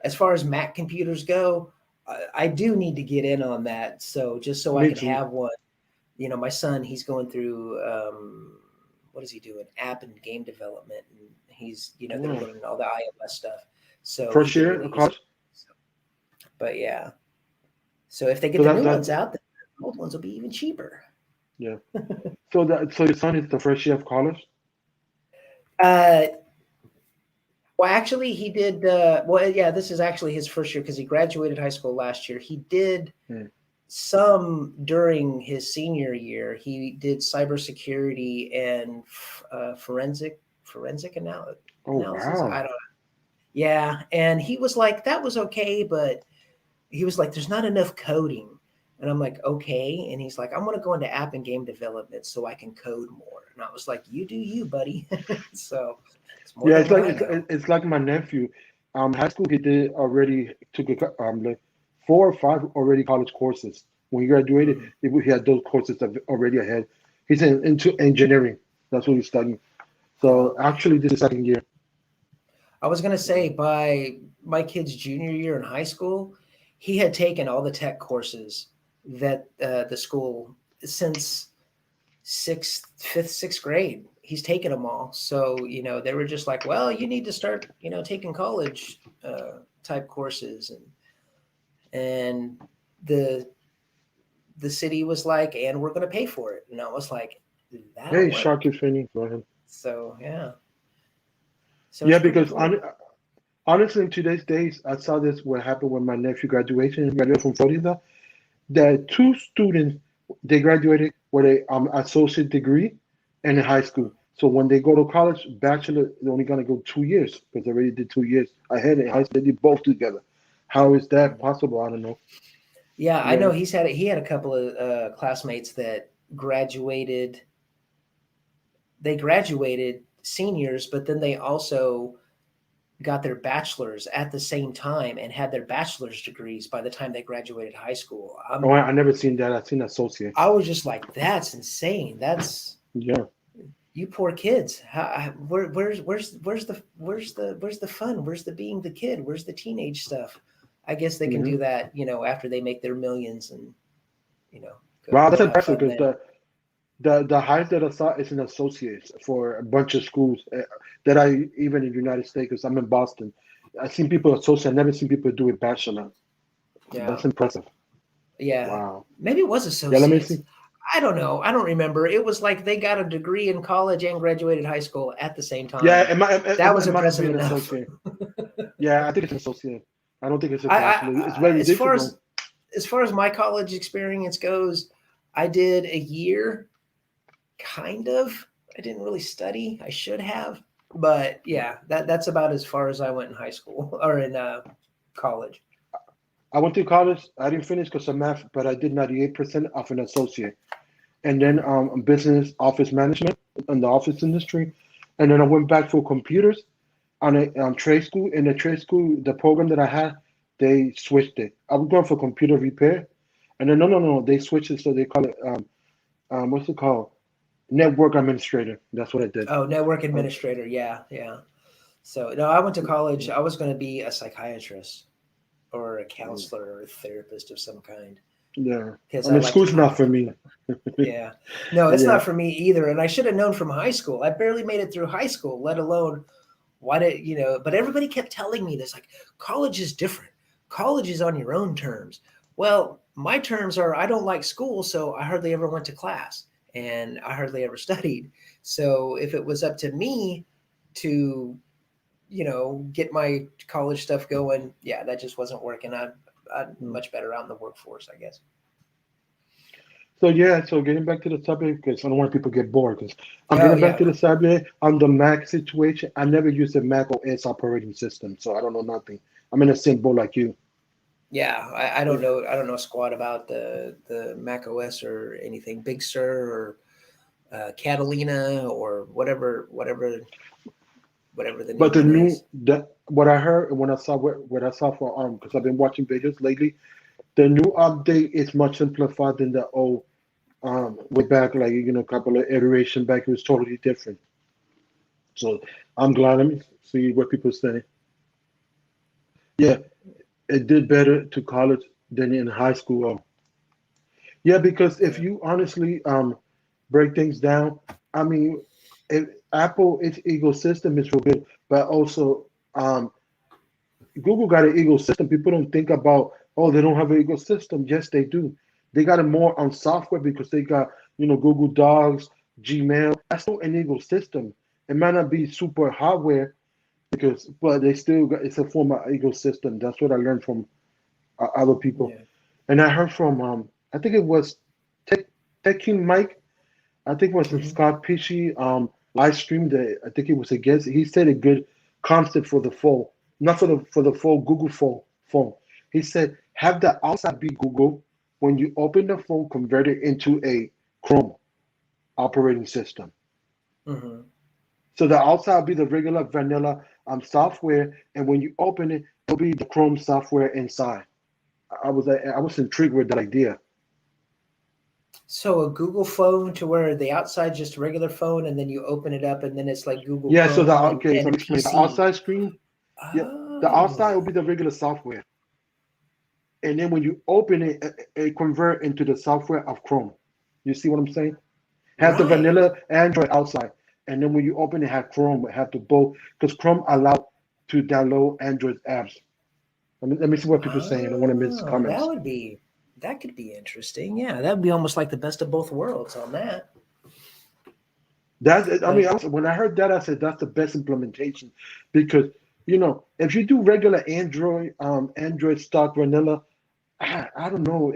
as far as Mac computers go, I do need to get in on that. So just so I me can too. have one. My son, he's going through what is he doing? App and game development, and he's they're Wow. learning all the iOS stuff, so he First can year really of use it. college. So, but yeah, so if they get So the that new that ones out, then the old ones will be even cheaper. yeah. So your son is the first year of college. Uh, well, actually, he did. Well, yeah, this is actually his first year because he graduated high school last year. He did Hmm. some during his senior year. He did cybersecurity and forensic Oh analysis. I wow. don't. Yeah, and he was like, that was okay, but he was like, there's not enough coding. And I'm like, okay. And he's like, I'm going to go into app and game development so I can code more. And I was like, you do you, buddy. So it's more Yeah, than it's what like I know. it's like my nephew. High school he did already took like 4 or 5 already college courses. When he graduated, Mhm. he had those courses already ahead. He's into engineering. That's what he's studying. So Okay. actually, this is second year. I was going to Yeah. say by my kid's junior year in high school, he had taken all the tech courses that the school since fifth, sixth grade. He's taken them all. So, they were just like, well, you need to start, taking college type courses. And the the city was like, and we're going to pay for it. And I was like, that'll Hey, Shark work. is Finney. Go ahead. So, yeah. So Yeah, it's pretty because cool. honestly, in today's days, I saw this what happened when my nephew graduation. He graduated from Florida. The two students they graduated with a associate degree and in high school. So when they go to college, bachelor, they're only gonna go 2 years because they already did 2 years ahead in high school. They did both together. How is that possible? I don't know. Yeah, I Yeah. know he had a couple of classmates that graduated. They graduated seniors, but then they also got their bachelors at the same time and had their bachelor's degrees by the time they graduated high school. Oh, I never seen that. I've seen associate. I was just like, that's insane. That's Yeah. you poor kids. Where's the fun? Where's the being the kid? Where's the teenage stuff? I guess they can Hmm. do that, after they make their millions and you know go Wow, that's go have impressive fun because then. the highest that I saw is an associate for a bunch of schools that I even in the United States because I'm in Boston. I've seen people associate. I've never seen people do it bachelor. Yeah, That's impressive. yeah. Wow. Maybe it was Yeah, let me see. associates. I don't know. I don't remember. It was like they got a degree in college and graduated high school at the same Yeah, time. it That was must be impressive an enough. associate. Yeah, I think it's an associate. I don't think it's a I, bachelor. It's very as far difficult. as my college experience goes, I did a year, kind of. I didn't really study. I should have, but yeah, that's about as far as I went in high school or in college. I went to college. I didn't finish because of math, but I did 98% of an associate. And then business office management in the office industry. And then I went back for computers on a trade school. In the trade school, the program that I had, they switched it. I was going for computer repair. And then, no, they switched it. So they call it, what's it called? Network administrator. That's what I did. Oh, network Uh, administrator. Yeah, yeah. So no, I went to college. I was going to be a psychiatrist or a counselor or a therapist of some kind yeah. because I I mean, like to school's not talk for to me. people. Yeah. No, it's Yeah. not for me either. And I should have known from high school. I barely made it through high school, let alone why did, but everybody kept telling me this like, college is different. College is on your own terms. Well, my terms are I don't like school, so I hardly ever went to class. and I hardly ever studied. So if it was up to me to, get my college stuff going, yeah, that just wasn't working. I'm Mm. much better out in the workforce, I guess. So yeah, so getting back to the subject because I don't want people to get bored. Because I'm Oh getting back yeah, to the subject on the Mac situation. I never used a Mac OS operating system, so I don't know nothing. I'm in the same boat like you. yeah. I don't know. I don't know squat about the Mac OS or anything. Big Sur or Catalina or whatever the new But the one new is. the what I heard and when I saw what I saw for because I've been watching videos lately, the new update is much simplified than the old way back, like a couple of iteration back. It was totally different. So I'm glad. Let me see what people say. Yeah, it did better to college than in high school. Yeah, because if Yeah. you honestly break things down, I mean, Apple its ecosystem is real good, but also Google got an ecosystem. People don't think about, oh, they don't have an ecosystem. Yes, they do. They got it more on software because they got, Google Docs, Gmail. That's still an ecosystem. It might not be super hardware but they still got, it's a form of ecosystem. That's what I learned from other people. Yeah. And I heard from, I think it was Tech, Tech King Mike. I think it was in Hmm. Scott Pishy live stream that I think it was a guest. He said a good concept for the phone, not for the phone Google phone. He said have the outside be Google. When you open the phone, convert it into a Chrome operating system. Hmm. So the outside will be the regular vanilla software, and when you open it, it'll be the Chrome software inside. I was intrigued with that idea. So a Google phone to where the outside's just a regular phone, and then you open it up, and then it's like Google Yeah. So the Chrome okay, so and I'm a explaining the PC. outside screen. Yeah, the outside will Oh, be the regular software, and then when you open it, it convert into the software of Chrome. You see what I'm saying? Have the right. vanilla Android outside, and then when you open it, have Chrome. Have the both because Chrome allow to download Android apps. Let me see what people are saying. I don't want to miss Oh, comments. that could be interesting. Yeah, that would be almost like the best of both worlds on that. That I But mean, when I heard that, I said that's the best implementation because if you do regular Android stock vanilla, I don't know.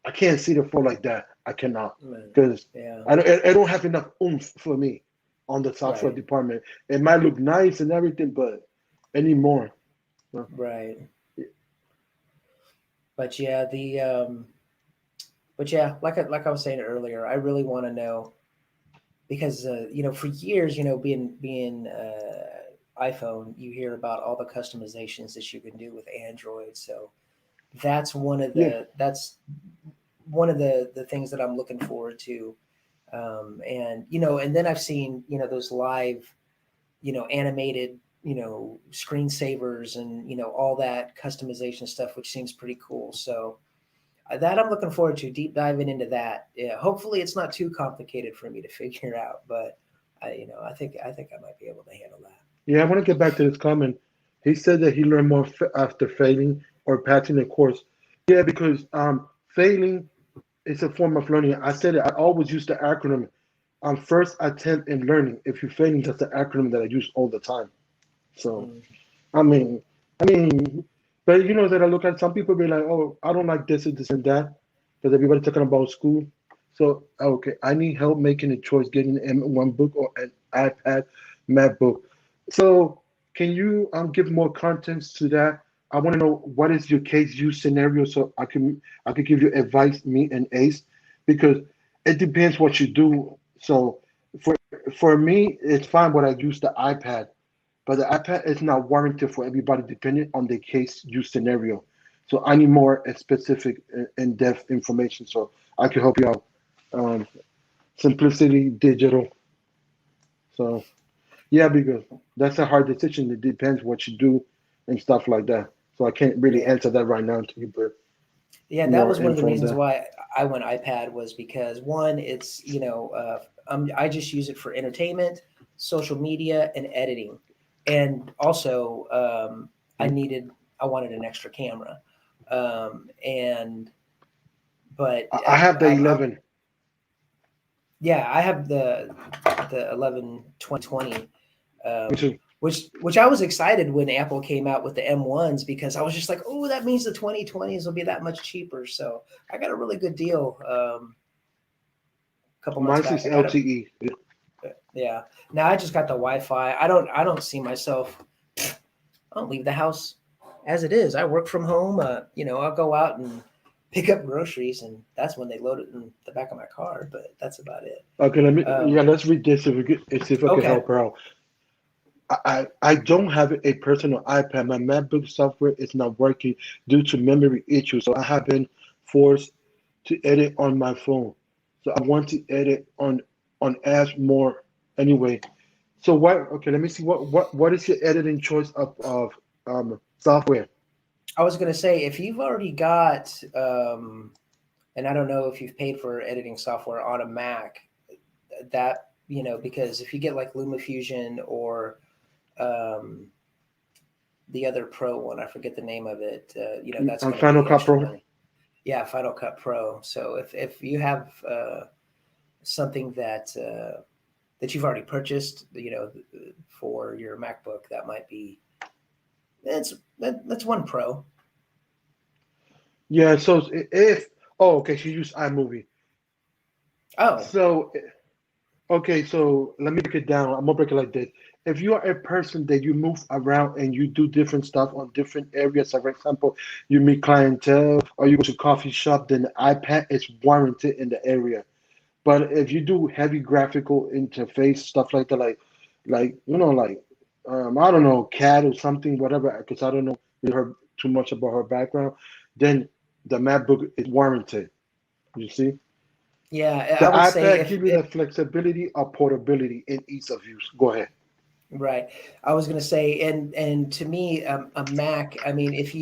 I can't see the flow like that. I cannot because yeah, I don't have enough oomph for me on the software right, department. It might look nice and everything, but anymore. So, right. But yeah, like I was saying earlier, I really want to know because for years, being iPhone, you hear about all the customizations that you can do with Android. So that's yeah, one of the things that I'm looking forward to. And then I've seen those live animated screensavers and all that customization stuff, which seems pretty cool. So that I'm looking forward to deep diving into that. Yeah, hopefully it's not too complicated for me to figure out, but I think I might be able to handle that. yeah. I want to get back to this comment. He said that he learned more after failing or passing a course. Yeah, because failing is a form of learning. I said it. I always use the acronym. First attempt in learning. If you're failing, that's the acronym that I use all the time. So Mm. I mean, I mean, but that I look at some people be like, oh, I don't like this and this and that because everybody talking about school. So okay, I need help making a choice, getting an M1 book or an iPad MacBook. So can you give more context to that? I want to know what is your case use scenario so I could give you advice, me and Ace, because it depends what you do. So for for me, it's fine, but I use the iPad, but the iPad is not warranted for everybody depending on the case use scenario. So I need more specific, in-depth information so I can help you out. Um, Simplicity Digital. So yeah, because that's a hard decision. It depends what you do and stuff like that. So I can't really Yeah, answer that right now to you, but yeah, that more was one of the info on reasons that. why I went iPad was because one, it's I just use it for entertainment, social media, and editing, and also I wanted an extra camera, and but I have the I'm 11. Yeah, I have the 11 2020, Me too. which I was excited when Apple came out with the M1s because I was just like, oh, that means the 2020s will be that much cheaper. So I got a really good deal a couple months Mine back. is I got it. LTE. Yeah. Now I just got the Wi-Fi. I don't see myself. I don't leave the house as it is. I work from home. I'll go out and pick up groceries, and that's when they load it in the back of my car. But that's about it. Okay, Um, let's read this if we could, see if I can okay. help her out. I don't have a personal iPad. My MacBook software is not working due to memory issues, so I have been forced to edit on my phone. So I want to edit on apps more anyway. So what? Okay, let me see what is your editing choice of software? I was going to say, if you've already got, and I don't know if you've paid for editing software on a Mac, that, because if you get like LumaFusion or um, the other Pro one, I forget the name of it, that's going to Final be Cut extra Pro. money. Yeah, Final Cut Pro. So if you have something that you've already purchased, for your MacBook, that might be, that's one Pro. Yeah. So if okay, she used iMovie. Oh, So okay, so let me break it down. I'm gonna break it like this. If you are a person that you move around and you do different stuff on different areas, so for example, you meet clientele or you go to coffee shop, then the iPad is warranted in the area. But if you do heavy graphical interface stuff like that, like like I don't know, CAD or something, whatever, because I don't know her too much about her background, then the MacBook is warranted. You see, yeah, the I would say iPad if, gives you the flexibility of portability and ease of use. Go ahead. right. I was going to say, and to me, a Mac. I mean, if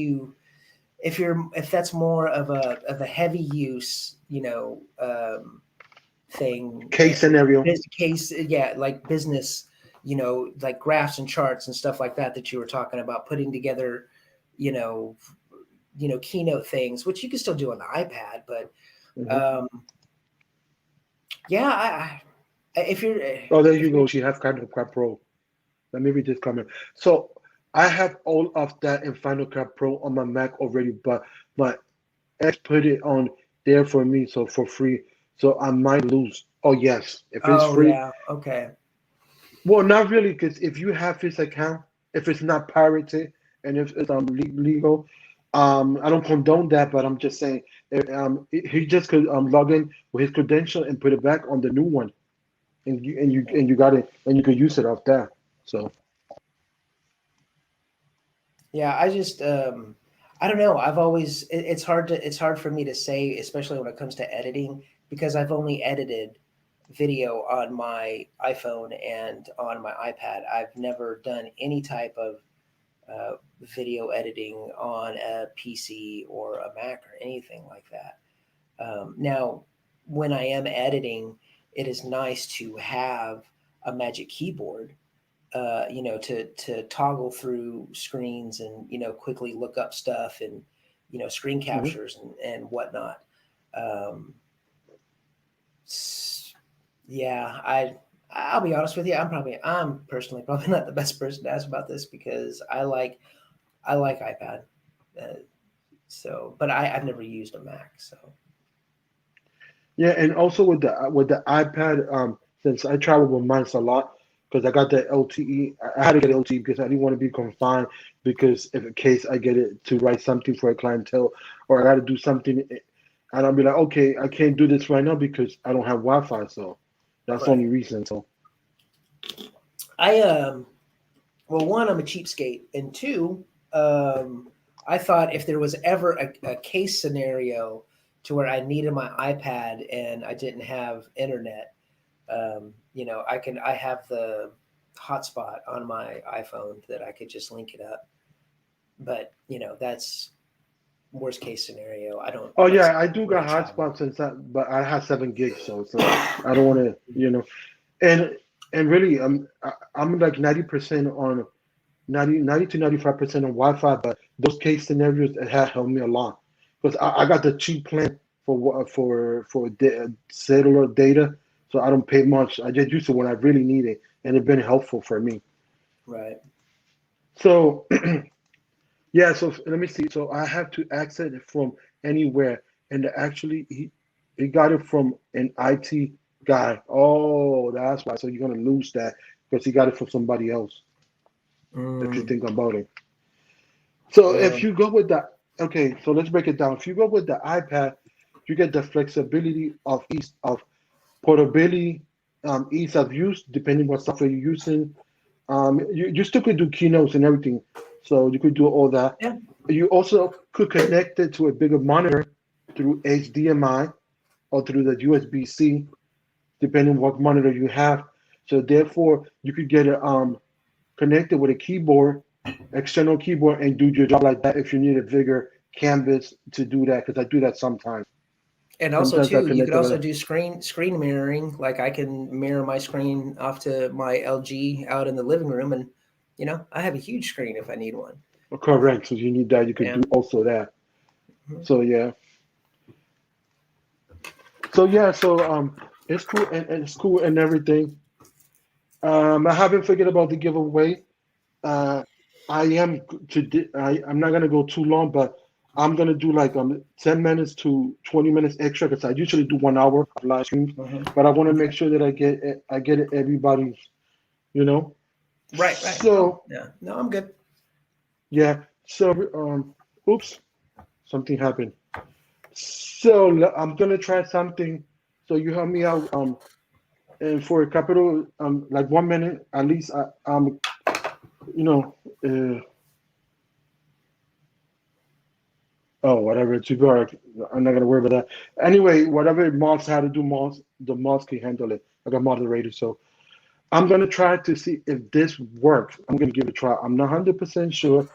that's more of a heavy use, thing, Case scenario. case, yeah, like business, like graphs and charts and stuff like that you were talking about, putting together, you know, keynote things, which you can still do on the iPad, but Hmm. um, yeah, if you're Oh, there if you you're go. She have kind of Cut Pro. Let me read this comment. So I have all of that in Final Cut Pro on my Mac already, but my ex put it on there for me, so for free. So I might lose. Oh yes, if it's oh free. yeah, okay. Well, not really, because if you have his account, if it's not pirated and if it's legal, I don't condone that, but I'm just saying, he just could log in with his credential and put it back on the new one, and you got it, and you could use it off there. So Yeah, I don't know. It's hard for me to say, especially when it comes to editing, because I've only edited video on my iPhone and on my iPad. I've never done any type of video editing on a PC or a Mac or anything like that. Now, when I am editing, it is nice to have a Magic Keyboard, to toggle through screens and quickly look up stuff and screen mhm. captures and whatnot. Um, yeah, I'll be honest with you. I'm personally probably not the best person to ask about this because I like iPad. Uh, but I've never used a Mac. So Yeah, and also with the iPad, since I travel with mine a lot, because I got the LTE, I had to get LTE because I didn't want to be confined. Because if in case I get it to write something for a clientele, or I got to do something, and I'll be like, okay, I can't do this right now because I don't have Wi-Fi. So that's the right. only reason. So I Well, one, I'm a cheapskate, and two, I thought if there was ever a case scenario to where I needed my iPad and I didn't have internet, I have the hotspot on my iPhone that I could just link it up. But that's worst case scenario. I don't oh like yeah, I do when I got travel. hotspots since that, but I have 7 gigs, so it's like I don't want to. And really, I'm like 90% on 90 to 95% on Wi-Fi, but those case scenarios it have helped me a lot because I got the cheap plan for cellular data. so I don't pay much. I just use it when I really need it, and it's been helpful for me. Right. So yeah, so let me see. So I have to access it from anywhere, and actually he got it from an IT guy. Oh, that's why. So you're gonna lose that because he got it from somebody else. If you Mm, think about it. So yeah. if you go with the okay, so let's break it down. If you go with the iPad, you get the flexibility of ease of portability, ease of use, depending what software you're using. You still could do keynotes and everything, so you could do all that. Yeah. You also could connect it to a bigger monitor through HDMI or through the USB-C, depending what monitor you have. So therefore, you could get it connected with a keyboard, external keyboard, and do your job like that if you need a bigger canvas to do that. Because I do that sometimes. And also Sometimes I too, you could connect it also with do screen mirroring. Like I can mirror my screen off to my LG out in the living room, and I have a huge screen if I need one. a correct. So you need that. You could Yeah. do also that. Mhm. So yeah. So yeah. So it's cool and it's cool and everything. I haven't figured about the giveaway. Uh, I am I'm not gonna go too long, but I'm gonna do like 10 minutes to 20 minutes extra because I usually do 1 hour of live streams, Mhm. but I want to make Okay. sure that I get it everybody's, you know. Right. Right. No. So Yeah. No, I'm good. yeah. So oops, something happened. So I'm gonna try something. So you help me out and for a capital like 1 minute at least. You know. Oh, whatever. Too bad. I'm not gonna worry about that. Anyway, whatever mods had to do, mods the mods can handle it. I got moderator, so I'm gonna try to see if this works. I'm gonna give it a try. I'm not 100% sure,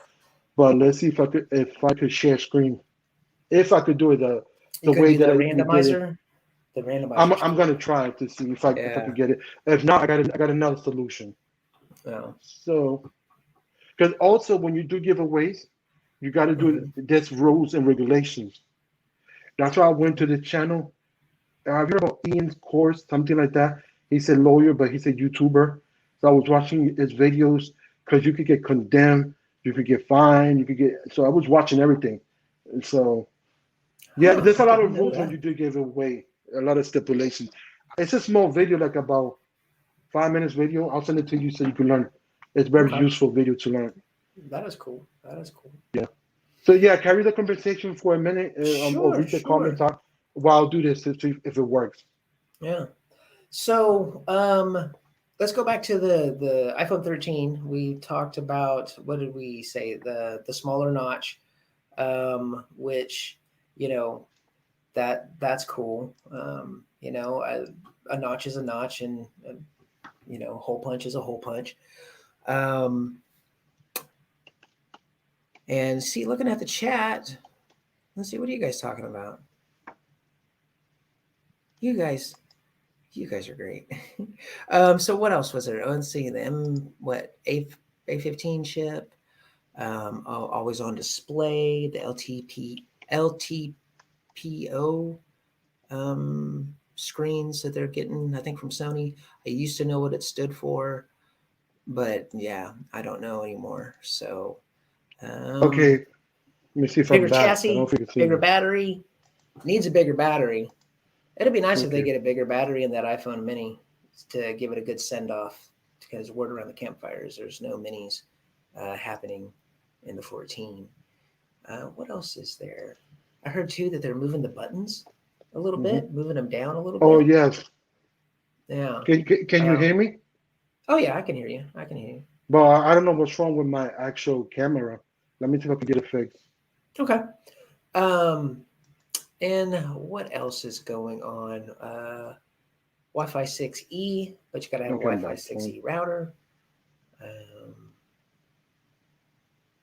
but let's see if I could share screen. If I could do it You the couldn't way do that the we did it, randomizer. The I'm randomizer's I'm cool. gonna try to see if I Yeah. could get it. If not, I got another solution. Oh. So because also when you do giveaways, you got to do it. Mhm. There's rules and regulations. That's why I went to the channel. Have you heard about Ian's course, something like that? He's a lawyer, but he's a YouTuber. So I was watching his videos because you could get condemned, you could get fined, you could get. So I was watching everything. And so yeah, Huh. there's a I lot didn't of know rules when that. you do give away, a lot of stipulations. It's a small video, like about 5 minutes video. I'll send it to you so you can learn. It's very Okay. useful video to learn. That is cool. That is cool. Yeah. So yeah, carry the conversation for a minute or Sure. read the comments Sure. out while I'll do this to see if it works. Yeah. So, let's go back to the iPhone 13. We talked about, what did we say? The smaller notch, which you know that's cool. A notch is a notch, and hole punch is a hole punch. Um, and see, looking at the chat, let's see, what are you guys talking about? You guys, you guys are great. So what else was there? Oh, let's see, the A15 chip, always on display, the LTPO screens that they're getting, I think from Sony. I used to know what it stood for, but yeah, I don't know anymore. So, Okay, um, let me see if bigger I'm back. I don't know chassis, if you can see bigger me. battery, needs a bigger battery. It'd be nice if they Okay. get a bigger battery in that iPhone mini to give it a good send off, because word around the campfires, there's no minis happening in the 14. What else is there? I heard too that they're moving the buttons a little Hmm. bit, moving them down a little Oh bit. yes. Yeah. Can you Uh, hear me? oh yeah, I can hear you. I can hear you. But I don't know what's wrong with my actual camera. Let me see if I can get it fixed. Okay. Um, and what else is going on? Wi-Fi 6E, but you got to have a Okay, I'm Wi-Fi back. 6E router. Um,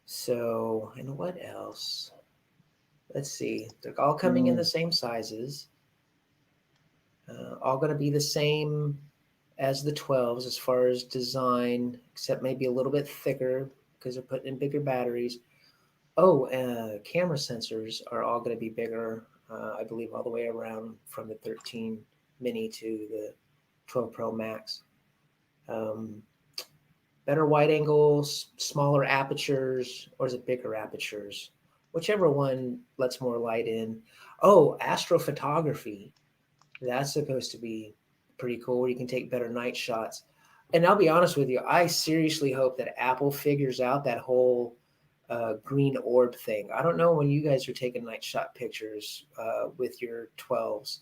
so, and what else? Let's see. They're all coming in the Mm, same sizes. All going to be the same as the 12s as far as design, except maybe a little bit thicker because they're putting in bigger batteries. Oh, camera sensors are all going to be bigger, I believe, all the way around from the 13 mini to 12 Pro Max. Better wide angles, smaller apertures, or is it bigger apertures? Whichever one lets more light in. Oh, astrophotography. That's supposed to be pretty cool, where you can take better night shots. And I'll be honest with you, I seriously hope that Apple figures out that whole green orb thing. I don't know when you guys are taking night shot pictures with your 12s,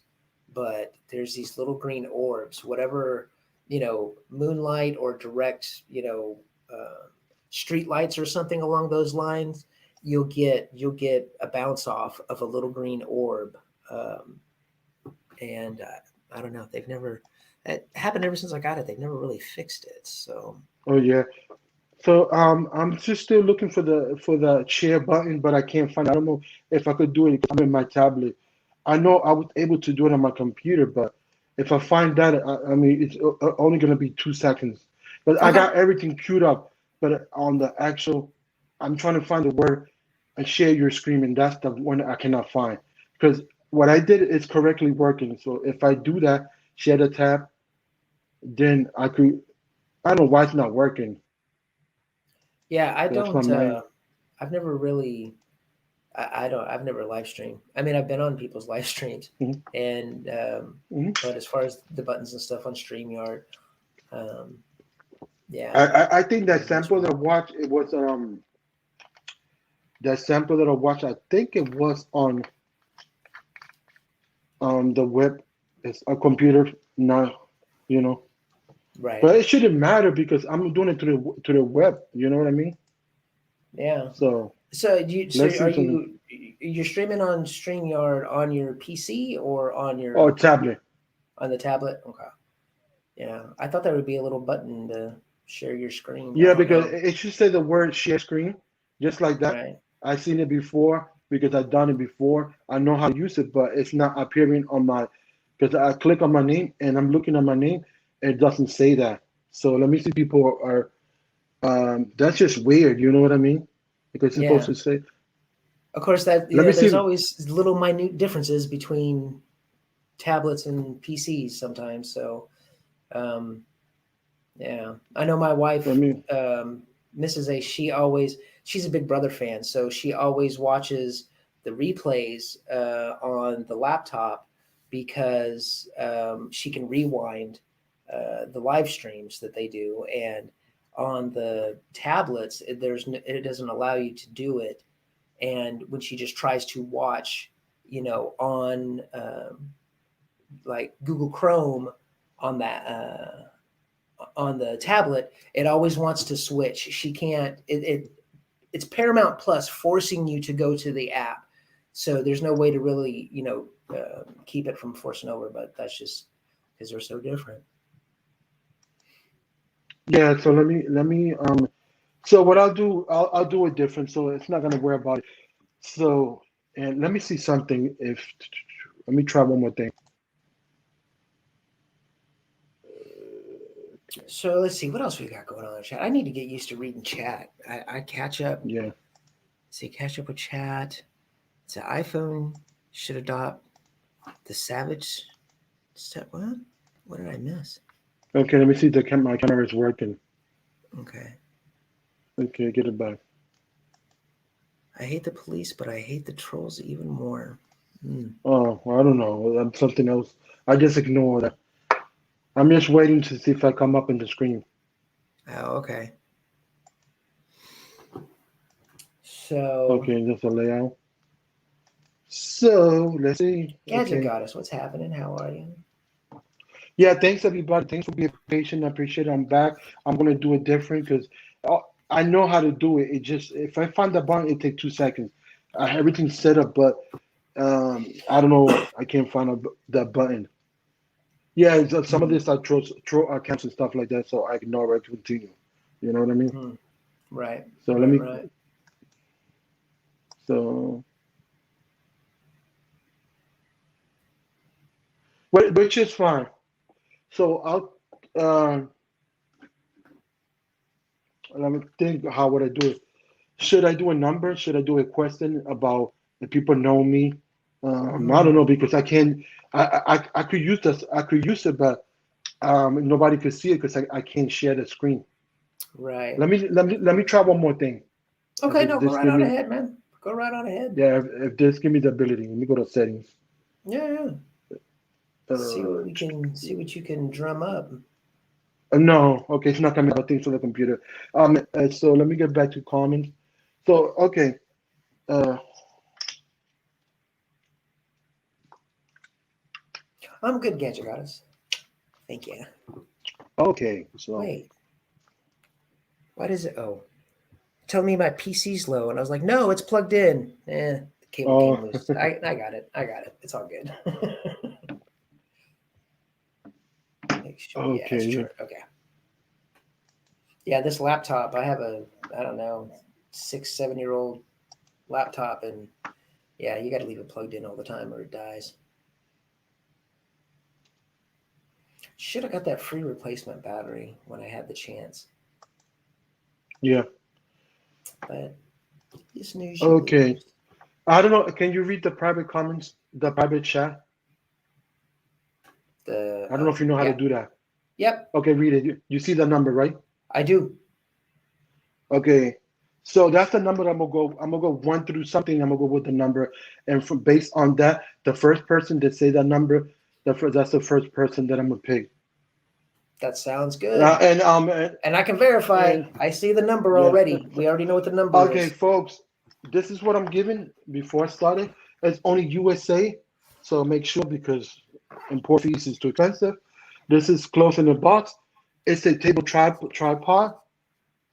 but there's these little green orbs, whatever, moonlight or direct, street lights or something along those lines, you'll get a bounce off of a little green orb. And I don't know, it happened ever since I got it. They've never really fixed it. So, Oh yeah. So I'm just still looking for the share button, but I can't find it. I don't know if I could do it. I'm in my tablet. I know I was able to do it on my computer, but if I find that, I mean, it's only gonna be 2 seconds. But I okay. got everything queued up. But on the actual, I'm trying to find the word and share your screen, and that's the one I cannot find because what I did is correctly working. So if I do that, share the tab, then I could. I don't know why it's not working. Yeah, I That's my don't, mind. I've never really, I've never live streamed. I mean, I've been on people's live streams Mhm, and, mhm. but as far as the buttons and stuff on StreamYard, um, yeah, I think that never messed sample with that I it. watched it was that sample that I watched I think it was on the web. It's a computer now, you know. Right. But it shouldn't matter because I'm doing it to the web. You know what I mean? Yeah. So So let's are see something. you're streaming on StreamYard on your PC or Oh, tablet. on the tablet? Okay. Yeah. I thought there would be a little button to share your screen. I Yeah, don't because know. it should say the word share screen, just like that. Right. I've seen it before because I've done it before. I know how to use it, but it's not appearing on my because I click on my name and I'm looking at my name, and it doesn't say that. So let me see. People are that's just weird. You know what I mean? Because it's supposed Yeah. to say. Of course that, Let me there's see. always little minute differences between tablets and PCs sometimes. So, um, yeah, I know my Let wife, me. Mrs. A. She's a Big Brother fan, so she always watches the replays on the laptop because she can rewind the live streams that they do, and on the tablets, it doesn't allow you to do it. And when she just tries to watch, on like Google Chrome on that. On the tablet, it always wants to switch. She can't. It's Paramount Plus forcing you to go to the app, so there's no way to really keep it from forcing over. But that's just because they're so different. Yeah. So let me. So what I'll do, I'll do it different. So it's not gonna worry about it. So and let me see something. If let me try one more thing. So let's see what else we got going on in chat. I need to get used to reading chat. I catch up. Yeah. See, catch up with chat. The iPhone should adopt the Savage step. What? What did I miss? Okay. Let me see. My camera is working. Okay. Okay. Get it back. I hate the police, but I hate the trolls even more. Hmm. Oh, I don't know. Something else. I just ignore that. I'm just waiting to see if I come up in the screen. Oh, okay. So, Okay, just a layout. So let's see. Gadget Okay. Goddess, what's happening? How are you? Yeah, thanks everybody. Thanks for being patient. I appreciate it. I'm back. I'm gonna do it different because I know how to do it. It just if I find the button, it takes 2 seconds. Everything's set up, but I don't know. I can't find that button. Yeah, some of Hmm. this I throw accounts and stuff like that, so I ignore it. Continue. You know what I mean? Hmm. Right, So let right, me. right. So which is fine. So uh, let me think. How would I do it? Should I do a number? Should I do a question about if people know me? I don't know Hmm. because I can. I could use this. I could use it, but Nobody could see it because I can't share the screen. Right. Let me try one more thing. Okay, If no, go this right give on me ahead, man. Go right on ahead. yeah, if this give me the ability, let me go to settings. Yeah, yeah. See Uh, what we can see what you can drum up. no, okay, it's not coming out things on the computer. So let me get back to comments. So okay, uh, I'm good, Gadget Goddess. Thank you. okay, so Wait, why does it? Oh, tell me my PC's low, and I was like, no, it's plugged in. The cable came uh, loose. I got it. I got it. It's all good. Make sure. Yeah, it's okay, true. Okay. Yeah, this laptop. I have I don't know, 6, 7 year old laptop, and yeah, you got to leave it plugged in all the time or it dies. Should have got that free replacement battery when I had the chance, yeah, but you snooze, you okay. lose. I don't know. Can you read the private comments, the private chat? The I don't know if you know how to yeah, do that. yep, Okay, read it. You see the number, right? I do. Okay. So that's the number I'm gonna go. I'm gonna go one through something. I'm gonna go with the number, and from based on that, the first person that say that number, that's the first person that I'm gonna pick. That sounds good. And And I can verify. and I see the number yeah. already. We already know what the number Okay, is. folks, this is what I'm giving before I started. It's only USA, so make sure because import fees is too expensive. This is close in the box. It's a tripod.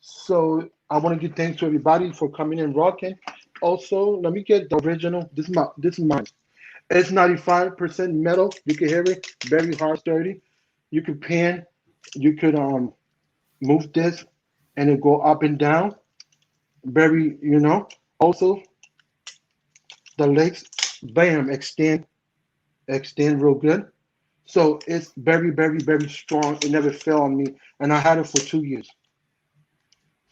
So I want to give thanks to everybody for coming and rocking. Also, let me get the original. This is mine. It's 95% metal. You can hear it, very hard, sturdy. You could pan, you could move this and it go up and down. Very, Also, the legs, bam, extend real good. So it's very, very, very strong. It never fell on me, and I had it for 2 years.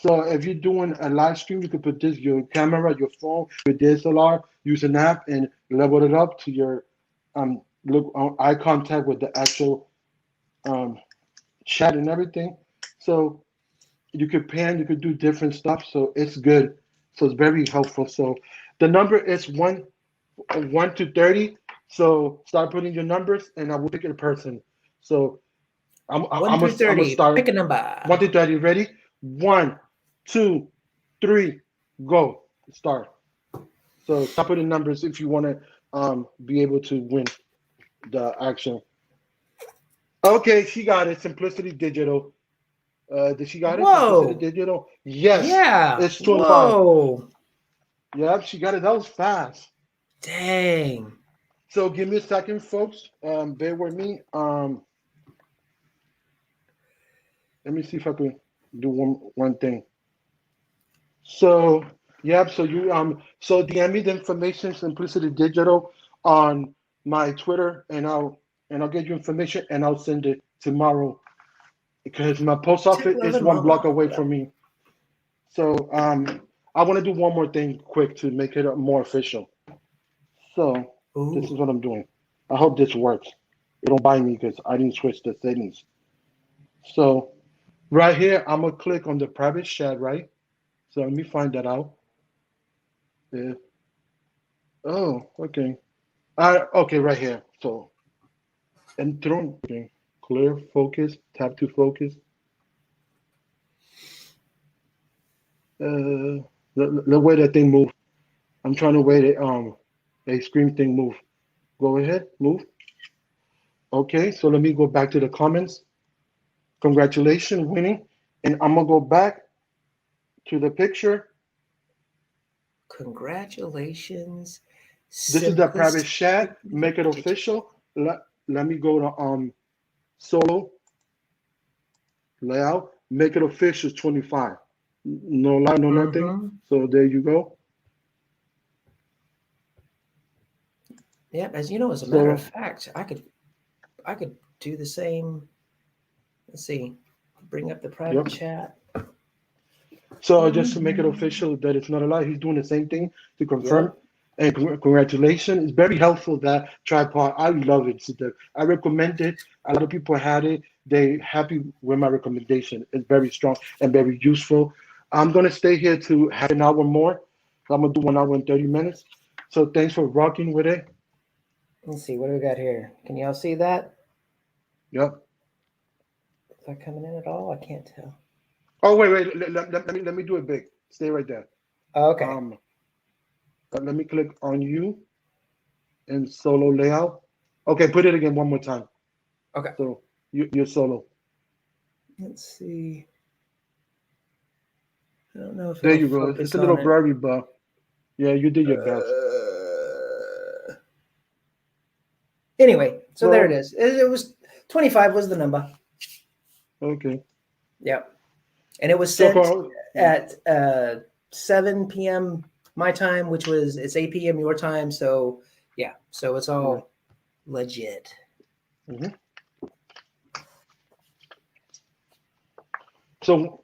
So if you're doing a live stream, you could put this your camera, your phone, your DSLR, use an app, and level it up to your look eye contact with the actual um, chat and everything. So you could pan, you could do different stuff. So it's good. So it's very helpful. So the number is 1 to 30. So start putting your numbers, and I will pick a person. So I'm One I'm through gonna I'm gonna 30. Pick start a number. 1 to 30. Ready? 1, 2, 3, go. Start. So start putting numbers if you want to be able to win the action. Okay, she got it. Simplicity Digital. Did she got it? Simplicity Whoa. Digital. Yes, Yeah. it's 25. Whoa. Yep, she got it. That was fast. Dang. So give me a second, folks. Bear with me. Let me see if I can do one thing. So, yep. So DM me the information, Simplicity Digital, on my Twitter, and I'll get you information, and I'll send it tomorrow because my post Tip office is loving 1 block mama. away What from up? me. So, I want to do one more thing quick to make it more official. So, this is Ooh. what I'm doing. I hope this works. It don't buy me because I didn't switch the settings. So, right here, I'm gonna click on the private chat, right? So let me find that out. Yeah. Oh, okay. Okay, right here. So, and through okay. Clear, focus, tap to focus. The way that thing move. I'm trying to wait a screen thing move. Go ahead, move. Okay, so let me go back to the comments. Congratulations, winning. And I'm gonna go back to the picture. Congratulations. This is the private Simplicity chat. Make it Digital. official. Let me go to solo layout. Make it official 25. No line, no nothing. Mm-hmm. So there you go. Yeah, as you know, as a matter of So fact, I could do the same. Let's see. Bring up the private yep. chat. So just to make it Mhm. official that it's not a lie, he's doing the same thing to confirm. Yep. And congratulations. It's very helpful, that tripod. I love it. I recommend it. A lot of people had it. They happy with my recommendation. It's very strong and very useful. I'm gonna stay here to have an hour more. So I'm gonna do 1 hour and 30 minutes. So thanks for rocking with it. Let's see, what do we got here? Can y'all see that? Yep. Is that coming in at all? I can't tell. Oh wait. Let me do it big. Stay right there. Okay. Um, let me click on you in solo layout. Okay, put it again one more time. Okay. So you're solo. Let's see. I don't know if There it'll you go. focus It's a little on it. blurry, but yeah, you did your best. Anyway, so there it So is. It was 25 was the number. okay. Yep. And it was So sent for at 7 p.m. my time, which was it's 8 p.m. your time. So yeah, so it's yeah. all legit. Mhm. So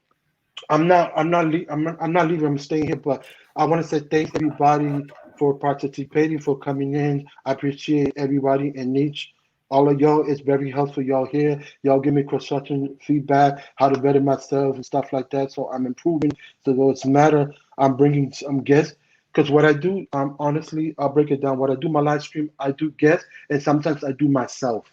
I'm not leaving. I'm staying here, but I want to say thanks everybody for participating, for coming in. I appreciate everybody and each. All of y'all, it's very helpful. Y'all here, y'all give me construction feedback, how to better myself and stuff like that. So I'm improving. So though it's a matter, I'm bringing some guests. Because what I do, honestly, I'll break it down. What I do my live stream, I do guests, and sometimes I do myself.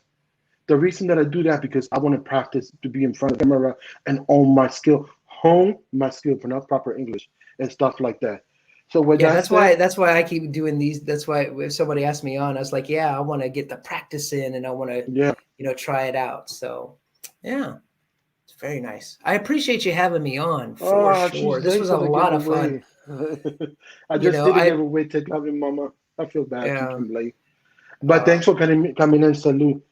The reason that I do that because I want to practice to be in front of the camera and hone my skill for not proper English and stuff like that. So with Yeah, that said, that's why I keep doing these. That's why if somebody asked me on, I was like, yeah, I want to get the practice in and I want to, yeah. try it out. So yeah, it's very nice. I appreciate you having me on for Oh, sure. she's This late was for a the lot of fun. giveaway. I just did a I giveaway. Take love and mama. I feel bad. Keep um him late. But thanks for coming in. Salute.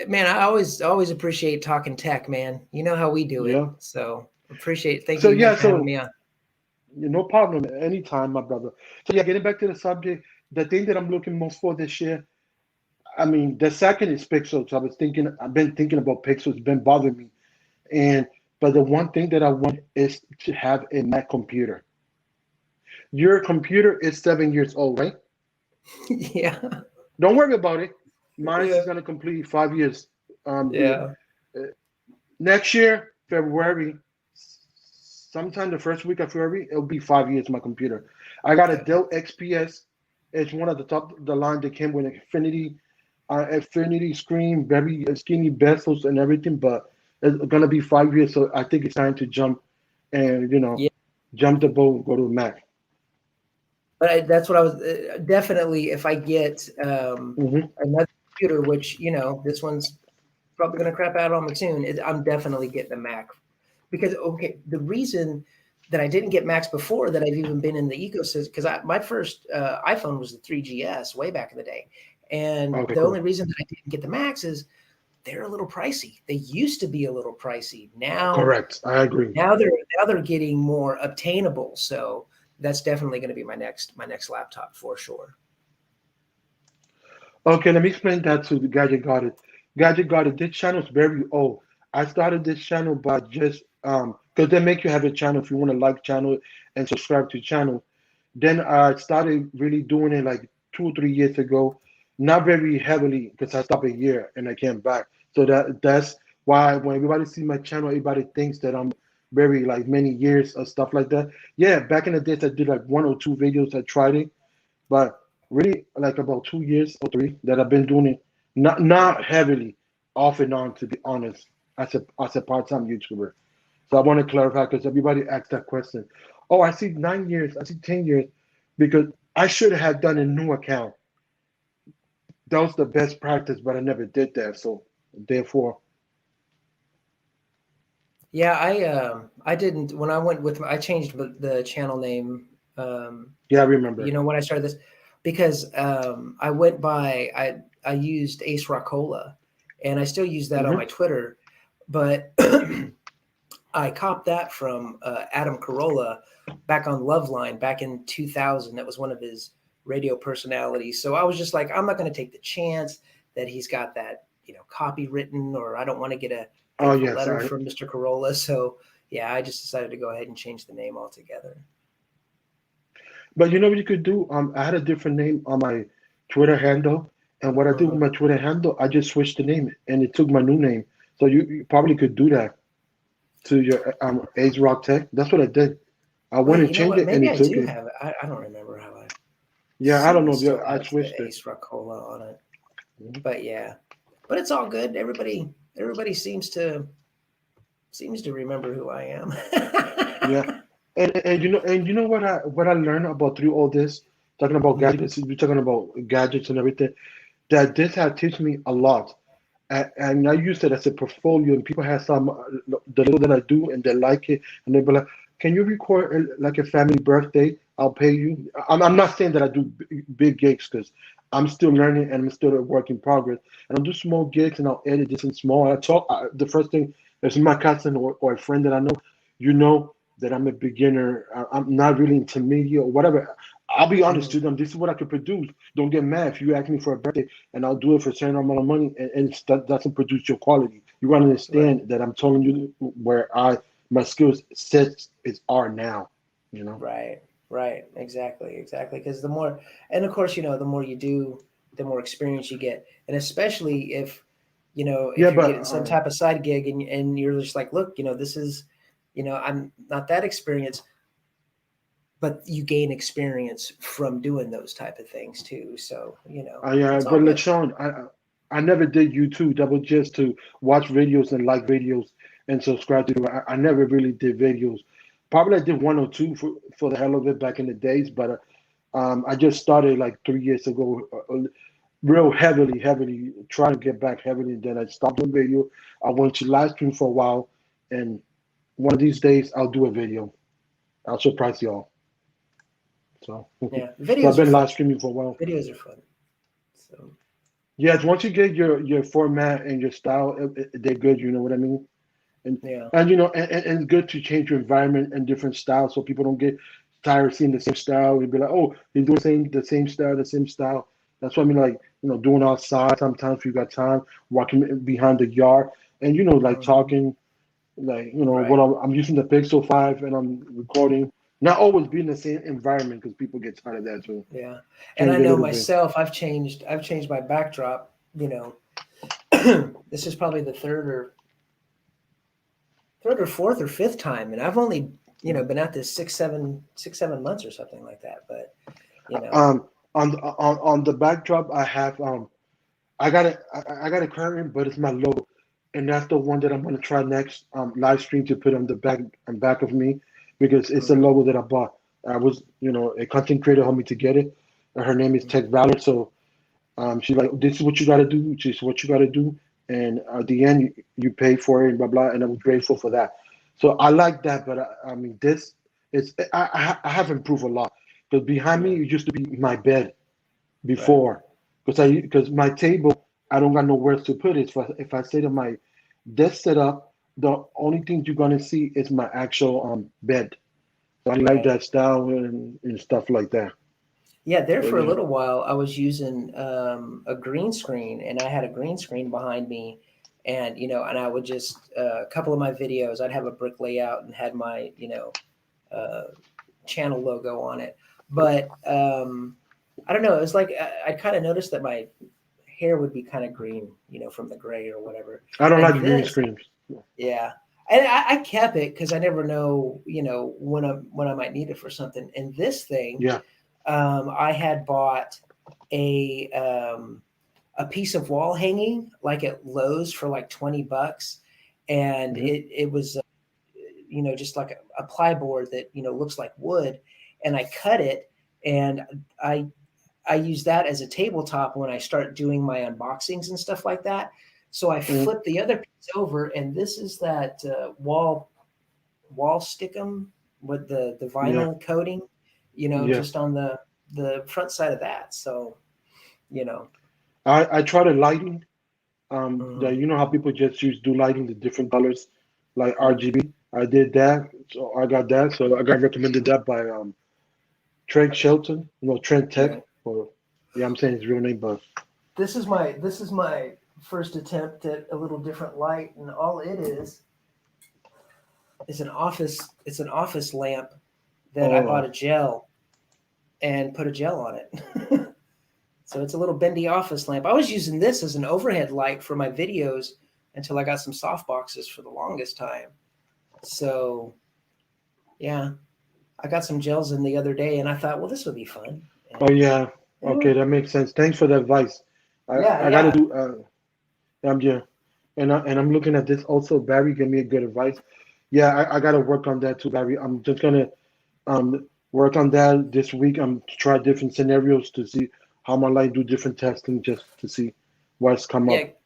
man, I always appreciate talking tech, man. You know how we do it. Yeah. So appreciate. Thank So you again yeah. for having So me on. no problem. Anytime, my brother. So yeah, getting back to the subject, the thing that I'm looking most for this year. I mean, the second is pixels. I've been thinking about pixels. It's been bothering me. And but the one thing that I want is to have a Mac computer. Your computer is 7 years old, right? Yeah. Don't worry about it. Mine is Yeah. gonna complete 5 years. Yeah. Uh, Next year, February, sometime the first week of February, it'll be 5 years. My computer. I got a Yeah. Dell XPS. It's one of the top of the line that came with Infinity screen, very skinny bezels and everything. But it's gonna be 5 years, so I think it's time to jump and Yeah. jump the boat, go to Mac. But that's what I was definitely. If I get Hmm. another computer, which this one's probably going to crap out on me soon, I'm definitely getting a Mac because okay, the reason that I didn't get Macs before that I've even been in the ecosystem because my first iPhone was the 3GS way back in the day, and Okay, the only cool. reason that I didn't get the Macs is they're a little pricey. They used to be a little pricey. Correct. I agree. Now they're getting more obtainable. So that's definitely going to be my next laptop for sure. Okay, let me explain that to the Gadget Got It. Gadget Got It. This channel is very old. I started this channel by just because they make you have a channel if you want to like channel and subscribe to channel. Then I started really doing it like 2 or 3 years ago, not very heavily because I stopped a year and I came back. So that's why when everybody see my channel, everybody thinks that I'm very like many years or stuff like that. Yeah, back in the days I did like 1 or 2 videos. I tried it, but really like about 2 years or three that I've been doing it, not heavily, off and on to be honest, as a part-time YouTuber. So I want to clarify because everybody asks that question. Oh, I see 9 years, I see 10 years, because I should have done a new account. That was the best practice, but I never did that. So therefore, Yeah, I didn't when I went with I changed the channel name. Um, yeah, I remember. when I started this because I went by I used Ace Rockola, and I still use that on my Hmm. Twitter, but I copped that from Adam Carolla back on Loveline back in 2000. That was one of his radio personalities. So I was just like, I'm not going to take the chance that he's got that, copy written, or I don't want to get a Oh hateful yes, letter from Mr. Carolla. So yeah, I just decided to go ahead and change the name altogether. But you know what you could do? I had a different name on my Twitter handle, and what I did with Mhm. my Twitter handle, I just switched the name, and it took my new name. So you probably could do that to your Ace Rock Tech. That's what I did. I went Wait, and you know changed what? it, and Maybe it I took do it. have it. I don't remember how I Yeah, I don't know if still I have switched the it. Ace Rockola on it. Mhm. But yeah, but it's all good. Everybody seems to remember who I am. Yeah, and you know what I learned about through all this, talking about Mhm. gadgets, we're talking about gadgets and everything. That this has taught me a lot. And I use it as a portfolio, and people have some the little that I do, and they like it, and they be like, "Can you record like a family birthday? I'll pay you." I'm not saying that I do big gigs because I'm still learning and I'm still a work in progress. And I'll do small gigs and I'll edit this in small. The first thing is my cousin or a friend that I know, you know that I'm a beginner. I'm not really intermediate or whatever. I'll be honest Mhm. to them. This is what I could produce. Don't get mad if you ask me for a birthday and I'll do it for a certain amount of money, and that doesn't produce your quality. You gotta Right. understand that I'm telling you where my skills sets is are now. You know. Right. Right. Exactly. Exactly. Because the more, and of course, the more you do, the more experience you get, and especially Yeah, if you're but getting some type of side gig and you're just like, look, this is, I'm not that experienced, but you gain experience from doing those type of things too. So I it's all but good. LeSean, I never did YouTube. That was just to watch videos and like videos and subscribe to them. I never really did videos. Probably I did one or two for the hell of it back in the days, but I just started like 3 years ago, real heavily trying to get back heavily. And then I stopped doing video. I went to live stream for a while, and one of these days I'll do a video. I'll surprise y'all. So, Yeah, so I've videos are been fun. live streaming for a while. Videos are fun. So Yes, once you get your format and your style, they're good. You know what I mean? And yeah. and it's good to change your environment and different styles so people don't get tired of seeing the same style. You'd be like, oh, he's doing the same style, the same style. That's what I mean, like doing outside. Sometimes if you got time, walking behind the yard, and like Hmm. talking, like what Right. I'm using the Pixel 5 and I'm recording. Not always be in the same environment because people get tired of that too. Yeah. And I Change a know little bit. myself, I've changed my backdrop, this is probably the third or fourth or fifth time. And I've only, been at this 6, 7 months or something like that. But, you know, On the backdrop, I have I got a curtain, but it's my logo, and that's the one that I'm gonna try next live stream to put on the back of me because it's a mhm, logo that I bought. I was a content creator helped me to get it. Her name is mhm, Tech Valor, so she's like, this is what you got to do. This is what you got to do, and at the end you pay for it and blah blah. And I'm grateful for that. So I like that, but I mean this is I have improved a lot because behind me yeah, it used to be my bed right. before because my table I don't got nowhere to put it. So if I say to my desk setup, the only thing you're gonna see is my actual bed. So I like Right. that style and stuff like that. Yeah, there So for a yeah. little while, I was using a green screen, and I had a green screen behind me, and and I would just a couple of my videos, I'd have a brick layout and had my uh, channel logo on it. But I don't know, it was like I kind of noticed that my hair would be kind of green, from the gray or whatever. I don't And like green this, screens. yeah. And I kept it because I never know, when I might need it for something. And this thing, Yeah. I had bought a a piece of wall hanging like at Lowe's for like $20, and Hmm. it was just like a plyboard that looks like wood, and I cut it, and I I use that as a tabletop when I start doing my unboxings and stuff like that. So I Hmm. flip the other piece over, and this is that wall stickum with the Yeah. vinyl coating, Yeah. just on the front side of that. So you know, I try to lighting. mm, You know how people just do lighting the different colors, like mm, RGB. I did that, so I got that. So I got recommended that by Trent Shelton, Trent Tech, right. or yeah, I'm saying his real name, but This is my first attempt at a little different light, and all it is an office. It's an office lamp that I bought oh, a gel. and put a gel on it. So it's a little bendy office lamp. I was using this as an overhead light for my videos until I got some soft boxes for the longest time. So yeah, I got some gels in the other day and I thought, well, this would be fun. Oh And yeah. yeah, Okay, that makes sense. Thanks for the advice. yeah, I gotta yeah. do. Yeah, and I'm looking at this also. Barry gave me a good advice. Yeah, I gotta work on that too, Barry. I'm just gonna work on that this week. I'm to try different scenarios to see how my light do different testing just to see what's come Yeah, up.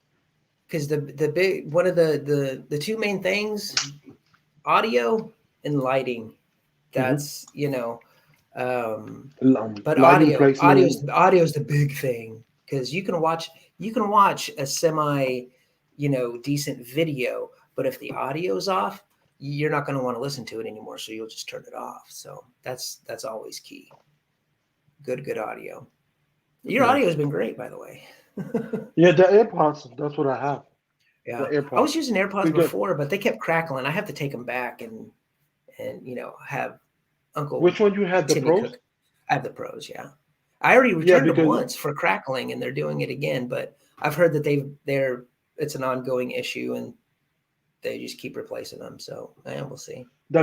because the big one of the two main things, audio and lighting. Hmm. That's um, but Lighting placement. audio is the big thing because you can watch a semi decent video, but if the audio's off, you're not going to want to listen to it anymore, so you'll just turn it off. So that's always key. Good audio. Your Yeah, audio has been great, by the way. yeah. The AirPods. That's what I have. The Yeah, I AirPods. was using AirPods Because before, but they kept crackling. I have to take them back and have Uncle which one you had? The Timmy Pros? cook. I have the pros, yeah. I already Yeah, returned them because once for crackling, and they're doing it again. But I've heard that they're it's an ongoing issue, and they just keep replacing them. So yeah, we'll see. the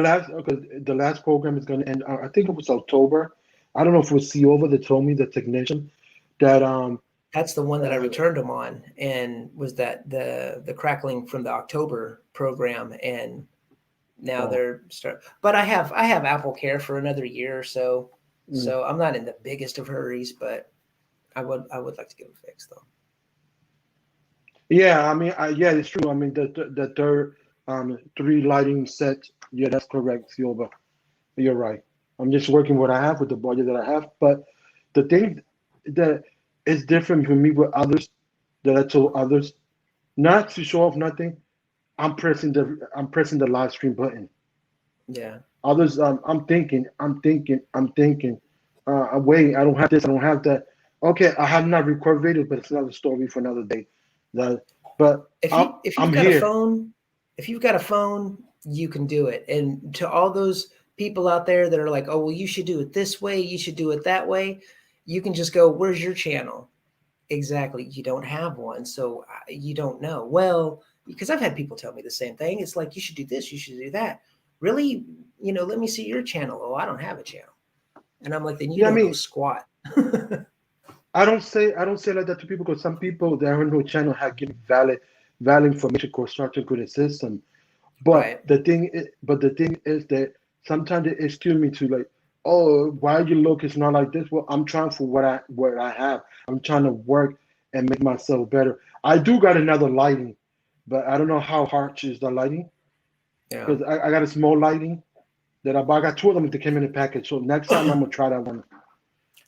last program is going to end. I think it was October. I don't know if it was C over that told me the technician that That's the one that I uh, returned them on, and was that the crackling from the October program, and now oh, they're start. But I have Apple Care for another year or so, mm. so I'm not in the biggest of hurries, but I would like to get them fixed though. Yeah, I mean, yeah, it's true. I mean, the third three lighting set. Yeah, that's correct, Silva. You're right. I'm just working what I have with the budget that I have. But the thing that is different for me with others that I told others not to show off nothing. I'm pressing the live stream button. Yeah, Others, I'm thinking. Wait, I don't have this, I don't have that. Okay, I have not recorded video, but it's another story for another day. That, but if you've I'm got a here. phone, if you've got a phone, you can do it. And to all those people out there that are like, oh well, you should do it this way, you should do it that way, you can just go, where's your channel? Exactly. You don't have one, so you don't know. Well, because I've had people tell me the same thing. It's like you should do this, you should do that. Really, let me see your channel. Oh, I don't have a channel, and I'm like, then you Yeah, I don't know mean, squat. I don't say like that to people because some people that are on no channel have given valid information, constructive criticism. Right. But the thing is that sometimes they excuse me to like, oh, why you look it's not like this. Well, I'm trying for what I have. I'm trying to work and make myself better. I do got another lighting, but I don't know how harsh is the lighting Yeah. because I got a small lighting that I bought. I got two of them that came in a package. So next time I'm gonna try that one.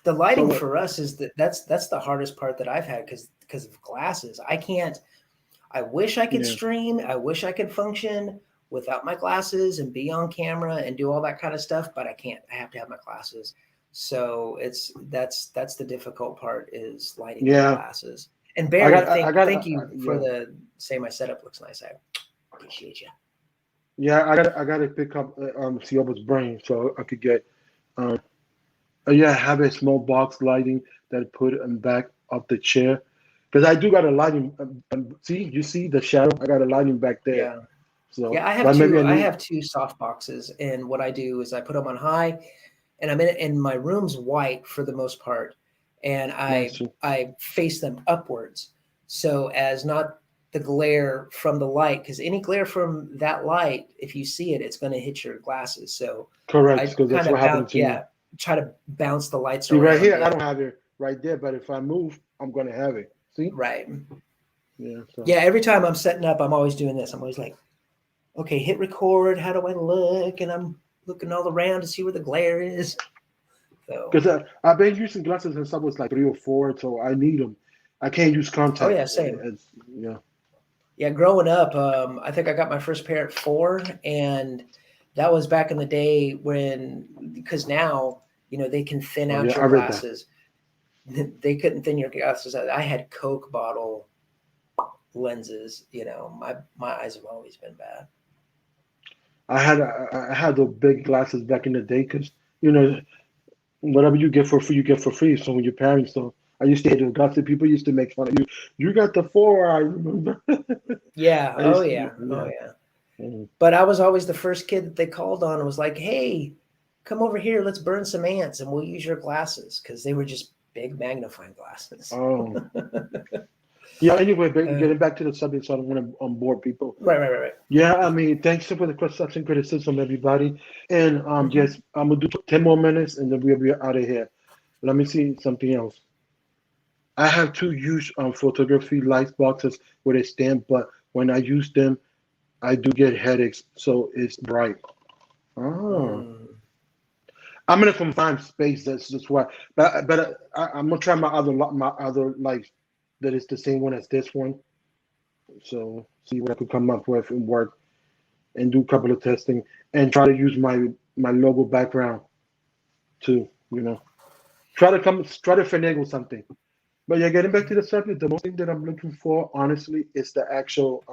The lighting So for us is that's the hardest part that I've had because of glasses. I can't. I wish I could yeah, stream. I wish I could function without my glasses and be on camera and do all that kind of stuff, but I can't. I have to have my glasses. So that's the difficult part is lighting with yeah. glasses. And Barry, thank you for Yeah. the say my setup looks nice. I appreciate you. Yeah, I gotta pick up Sioba's brain so I could get um yeah, have a small box lighting that I put in back of the chair because I do got a lighting. See, you see the shadow? I got a lighting back there. Yeah. So, Yeah, I have but maybe two. I I need. have two soft boxes, and what I do is I put them on high, and I'm in it. And my room's white for the most part, and Nice I too. I face them upwards, so as not the glare from the light, because any glare from that light, if you see it, it's going to hit your glasses. So Correct, I because that's kind what of happened bounce, to me. yeah, try to bounce the lights See, right around here, I it. don't have it right there, but if I move, I'm gonna have it. See? Right. Yeah. So. Yeah. Every time I'm setting up, I'm always doing this. I'm always like, okay, hit record. How do I look? And I'm looking all around to see where the glare is. So, Because I've been using glasses and stuff was like 3 or 4, so I need them. I can't use oh yeah, contacts. same. Yeah. Yeah, growing up, I think I got my first pair at 4, and that was back in the day when, because now they can thin Oh out yeah, your I read that. glasses. They couldn't thin your glasses out. I had Coke bottle lenses. My eyes have always been bad. I had the big glasses back in the day because you know Whatever you get for free, you get for free. So when your parents, so I used to hate those gossip people used to make fun of you. You got the four, I remember. Yeah. I Oh used yeah. to, Oh yeah. yeah. Mm. But I was always the first kid that they called on and was like, "Hey, come over here. Let's burn some ants, and we'll use your glasses because they were just big magnifying glasses." Oh, yeah. Anyway, uh, getting back to the subject, so I don't want to bore people. right. Yeah, I mean, thanks for the construction criticism, everybody. And Hmm. yes, I'm gonna do 10 more minutes, and then we'll be out of here. Let me see something else. I have two huge photography light boxes with a stand, but when I use them, I do get headaches, so it's bright. Oh, Mm. I'm gonna confine space. That's just why. I'm gonna try my other lights that is the same one as this one. So see what I could come up with and work and do a couple of testing and try to use my logo background too. Try to finagle something. But yeah, getting back to the subject, the most thing that I'm looking for, honestly, is the actual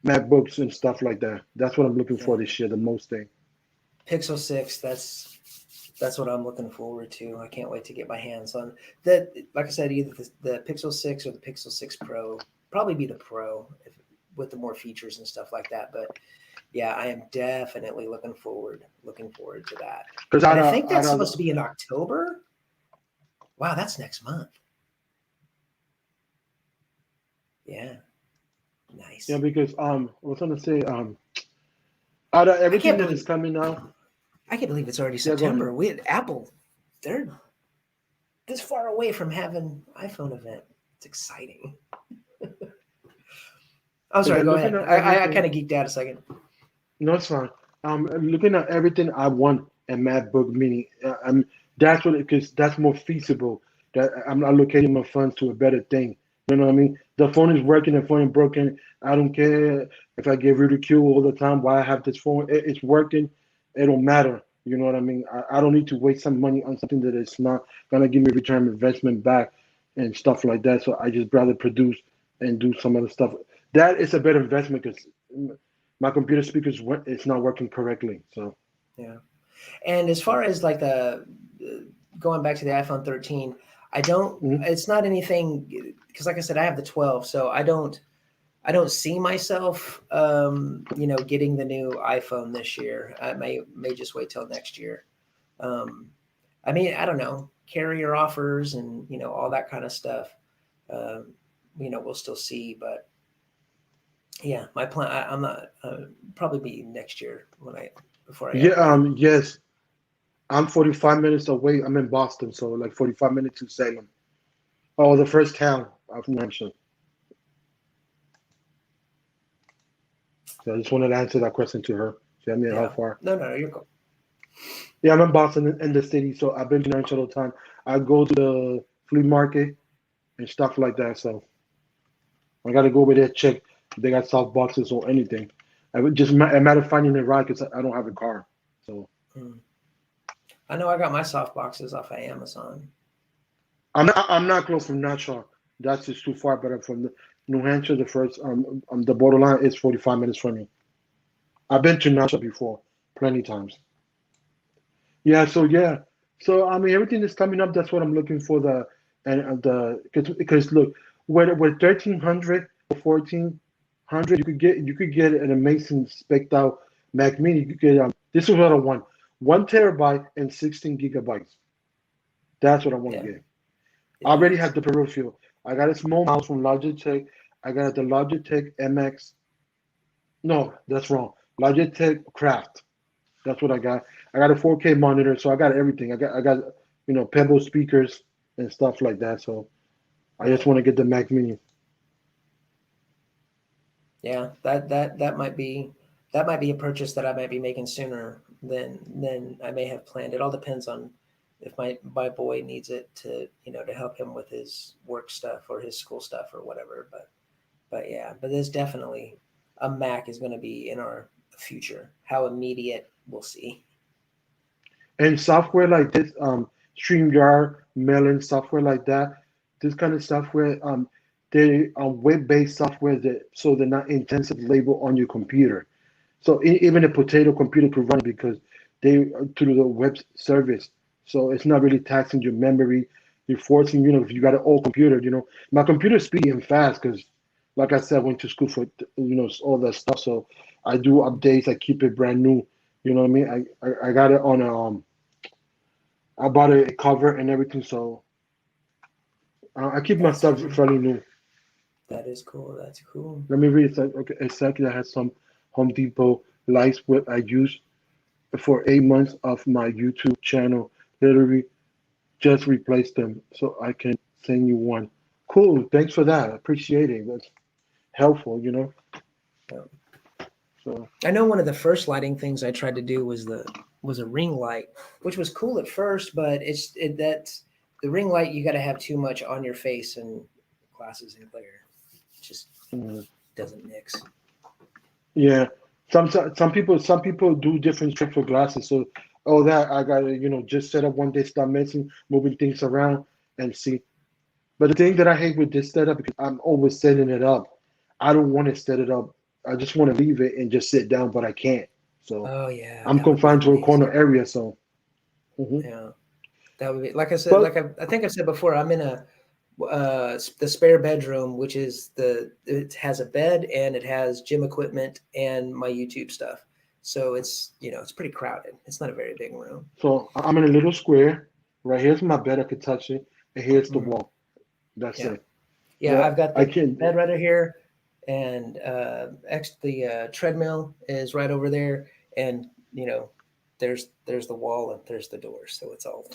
MacBooks and stuff like that. That's what I'm looking for Yeah. this year, the most thing. Pixel 6. That's what I'm looking forward to. I can't wait to get my hands on that. Like I said, either the Pixel 6 or the Pixel 6 Pro. Probably be the Pro with the more features and stuff like that. But yeah, I am definitely looking forward to that. Because And I think that's supposed to be in October. Wow, that's next month. Yeah, yeah, nice. because I was gonna say out of I everything can't that is believe coming out, I can't believe it's already yeah, go ahead. September. We Apple, they're this far away from having iPhone event. It's exciting. I'm Because sorry. I'm Go looking ahead. at I kind everything. of geeked out a second. No, it's fine. Looking at everything I want a MacBook Mini. That's what because that's more feasible. That I'm allocating my funds to a better thing. You know what I mean? The phone is working. The phone is broken. I don't care if I get ridiculed all the time. Why I have this phone? It's working. It don't matter. You know what I mean? I don't need to waste some money on something that is not gonna give me return on investment back and stuff like that. So I just rather produce and do some other stuff. That is a better investment because my computer speakers it's not working correctly. So Yeah. And as far as like the going back to the iPhone 13, I don't. mhm. It's not anything because, like I said, I have the 12, so I don't see myself, getting the new iPhone this year. I may just wait till next year. Um, I mean, I don't know, carrier offers and all that kind of stuff. Um, we'll still see, but yeah, my plan. I'm not probably be next year when I before I Yeah, upgrade. yes, I'm 45 minutes away. I'm in Boston, so like 45 minutes to Salem. Oh, the first town of New Hampshire. So I just wanted to answer that question to her. See, I mean, how Yeah, far? no, you're cool. Yeah, I'm in Boston in the city, so I've been to New Hampshire all the time. I go to the flea market and stuff like that. So I got to go over there check if they got soft boxes or anything. I would just a matter of finding it right because I don't have a car. So. Mm. I know I got my soft boxes off of Amazon. I'm not close from Nassau. That's just too far. But I'm from New Hampshire. The first the borderline is 45 minutes from me. I've been to Nassau before, plenty times. Yeah. So yeah. So I mean, everything that's coming up. That's what I'm looking for. The and the because look, with 1300 or 1400, you could get an amazing spec'd out Mac Mini. You could get this is what I want: 1 terabyte and 16 gigabytes. That's what I want to Yeah, get. I yeah, already have the peripheral. I got a small mouse from Logitech. I got the Logitech MX. No, that's wrong. Logitech Craft. That's what I got. I got a 4K monitor, so I got everything. I got Pebble speakers and stuff like that. So I just right. want to get the Mac Mini. Yeah, that might be a purchase that I might be making sooner than I may have planned. It all depends on if my boy needs it to help him with his work stuff or his school stuff or whatever. But yeah, but there's definitely a Mac is going to be in our future. How immediate, we'll see. And software like this, StreamYard, Melon, software like that, this kind of software, they are web-based software that so they're not intensive labor on your computer. So even a potato computer could run it because they through the web service. so it's not really taxing your memory. You're forcing, if you got an old computer, my computer's speedy and fast because, like I said, I went to school for, all that stuff. So I do updates. I keep it brand new. You know what I mean? I got it on a, I bought a cover and everything. So I keep my That's stuff cool. fairly new. That is cool. That's cool. Let me read it. Okay, exactly. I had some Home Depot lights what I used for 8 months of my YouTube channel. Literally just replaced them so I can send you one. Cool. Thanks for that. I appreciate it. That's helpful. Yeah. So I know one of the first lighting things I tried to do was a ring light, which was cool at first, but that's the ring light. You got to have too much on your face and glasses and glare. It just mm, doesn't mix. yeah. Some people do different tricks for glasses. So that I gotta, just set up one day, start messing, moving things around and see. But the thing that I hate with this setup because I'm always setting it up. I don't want to set it up. I just want to leave it and just sit down, but I can't. So Oh yeah, I'm that would be confined to a corner amazing. area. So, mhm. Yeah, that would be like I said. But I think I've said before. I'm in the spare bedroom, which is it has a bed and it has gym equipment and my YouTube stuff. So it's pretty crowded. It's not a very big room. I'm in a little square. Right here's my bed. I could touch it, and here's the Mm, wall. That's yeah, it. yeah. Yeah, I've got I the can. bed right here, and the treadmill is right over there, and there's the wall and there's the door. So it's all.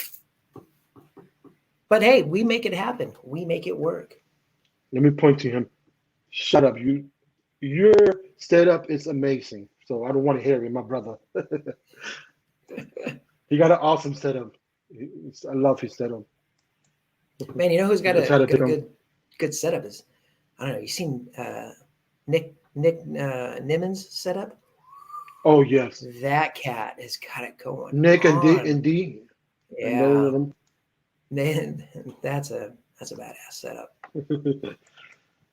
But hey, we make it happen. We make it work. Let me point to him. Shut up. Your setup is amazing. So I don't want to hear it, my brother. He got an awesome setup. I love his setup. Man, you know who's I just had to got take a him. good setup is I don't know. You seen Nick Nimmons setup? Oh yes, That cat has got it going Nick and D on. and D and those Yeah, of them. man, that's a badass setup.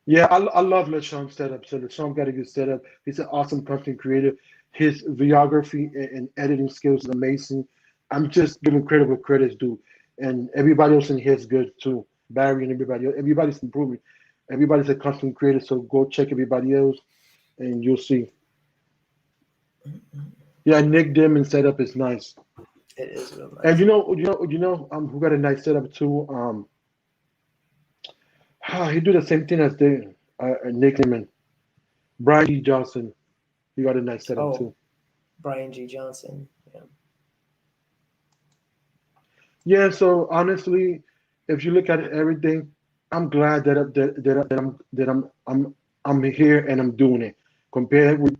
Yeah, I love LeSean's setup. So LeSean got a good setup. He's an awesome content creator. His videography and editing skills is amazing. I'm just giving credit where credit's due. And everybody else in here is good too. Barry and everybody else. Everybody's improving. Everybody's a content creator. So go check everybody else and you'll see. Yeah, Nick Dimon setup is nice. It is real And nice. who got a nice setup too? He do the same thing as the Nick Dimon. Brian D. Johnson. He got a nice setup Oh, too. Brian G. Johnson. Yeah. Yeah, so honestly, if you look at everything, I'm glad that I'm here and I'm doing it. Compared with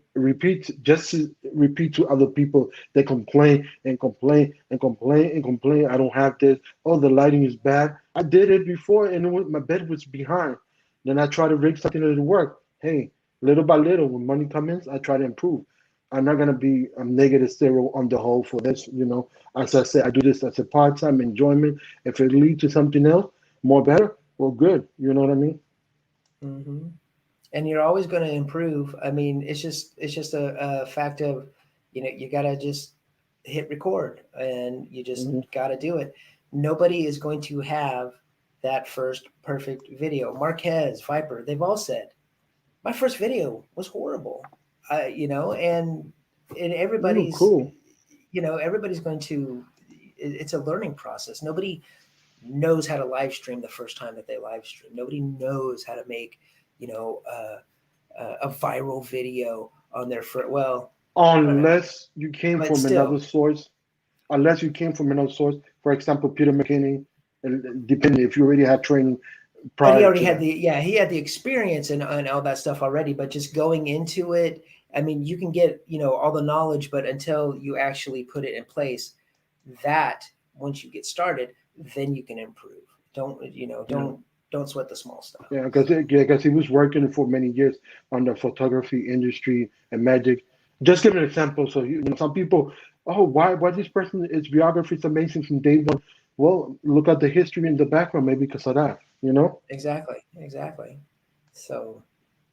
just to repeat to other people that complain and complain and complain and complain. I don't have this. Oh, the lighting is bad. I did it before, and my bed was behind. Then I try to rig something that it work. Hey, little by little, when money comes in, I try to improve. I'm not gonna be a negative zero on the whole for this. As I said, I do this as a part-time enjoyment. If it leads to something else more better, well, good. You know what I mean? Hmm. And you're always going to improve. I mean, it's just a fact of, you got to just hit record and you just Hmm. got to do it. Nobody is going to have that first perfect video. Marquez, Viper, they've all said my first video was horrible. And Cool. everybody's going to. It's a learning process. Nobody knows how to live stream the first time that they live stream. Nobody knows how to make, you know, a viral video on their first. Well, I don't know, Unless you came but from another still. source, unless you came from another source, for example, Peter McKinney, and depending if you already had training But he prior already to had that. he had the experience and all that stuff already. But just going into it, I mean, you can get all the knowledge, but until you actually put it in place, that once you get started, then you can improve. Don't you know? Yeah, Don't sweat the small stuff. yeah, So. because he was working for many years on the photography industry and magic. Just give an example. So some people, oh, why this person is biography is amazing from day one. Well, look at the history in the background, maybe because of that. Exactly, exactly. So,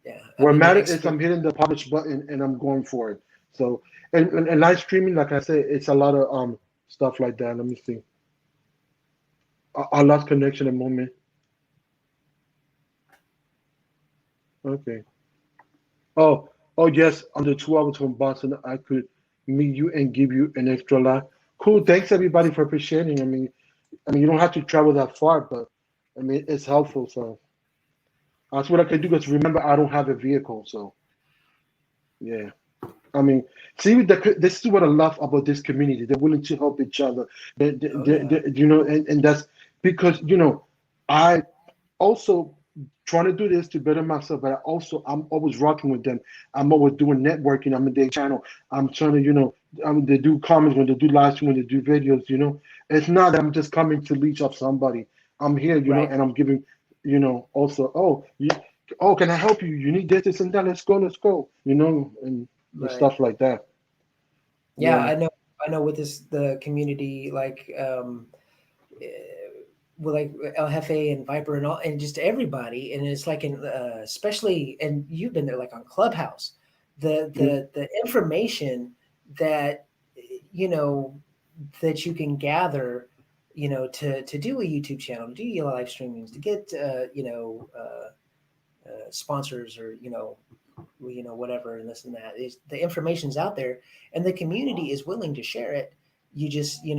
yeah, I What mean, the matters is experience. I'm hitting the publish button and I'm going for it. So and live streaming, like I said, it's a lot of stuff like that. Let me see. I lost connection a moment. Okay. Oh, oh yes, under 2 hours from Boston, I could meet you and give you an extra lot. Cool. Thanks everybody for appreciating. I mean, you don't have to travel that far, but I mean, it's helpful. So that's what I can do. Because remember, I don't have a vehicle, so yeah. I mean, see, this is what I love about this community. They're willing to help each other. Oh yeah. And that's because I also trying to do this to better myself, but I'm always rocking with them. I'm always doing networking. I'm in their channel. I'm trying to, they do comments when they do live stream, when they do videos. It's not that I'm just coming to leech off somebody. I'm here, Right. and I'm giving, also, oh, can I help you? You need this and that. Let's go. And the Right. stuff like that. Yeah, Yeah. I know with the community, like eh, with like El Jefe and Viper and all, and just everybody, and it's like especially, and you've been there, like on Clubhouse, Mm, the information that you know that you can gather, to do a YouTube channel, to do your live streamings, to get sponsors, or whatever, and this and that, is the information's out there, and the community is willing to share it. You just you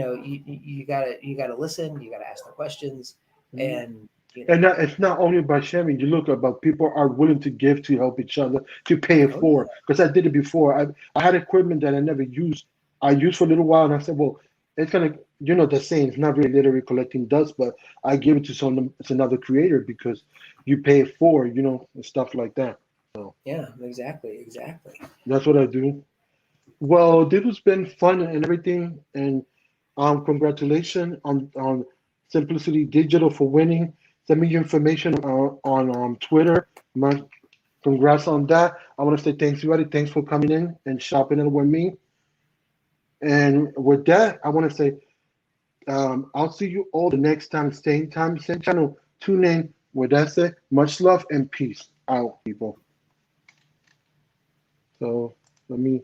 gotta listen, you gotta ask the questions, mm. and And it's not only about sharing. You look about people are willing to give to help each other to pay it oh yeah, forward. Because I did it before. I had equipment that I never used. I used for a little while, and I said, well, it's gonna, the saying, it's not really literally collecting dust, but I give it to some it's another creator because you pay it forward, and stuff like that. So yeah, exactly. that's what I do. Well, this has been fun and everything, and congratulations on Simplicity Digital for winning. Send me your information on Twitter. My congrats on that. I want to say thanks, everybody. Thanks for coming in and shopping it with me. And with that, I want to say I'll see you all the next time, same channel. Tune in. With that said, much love and peace out, people. So let me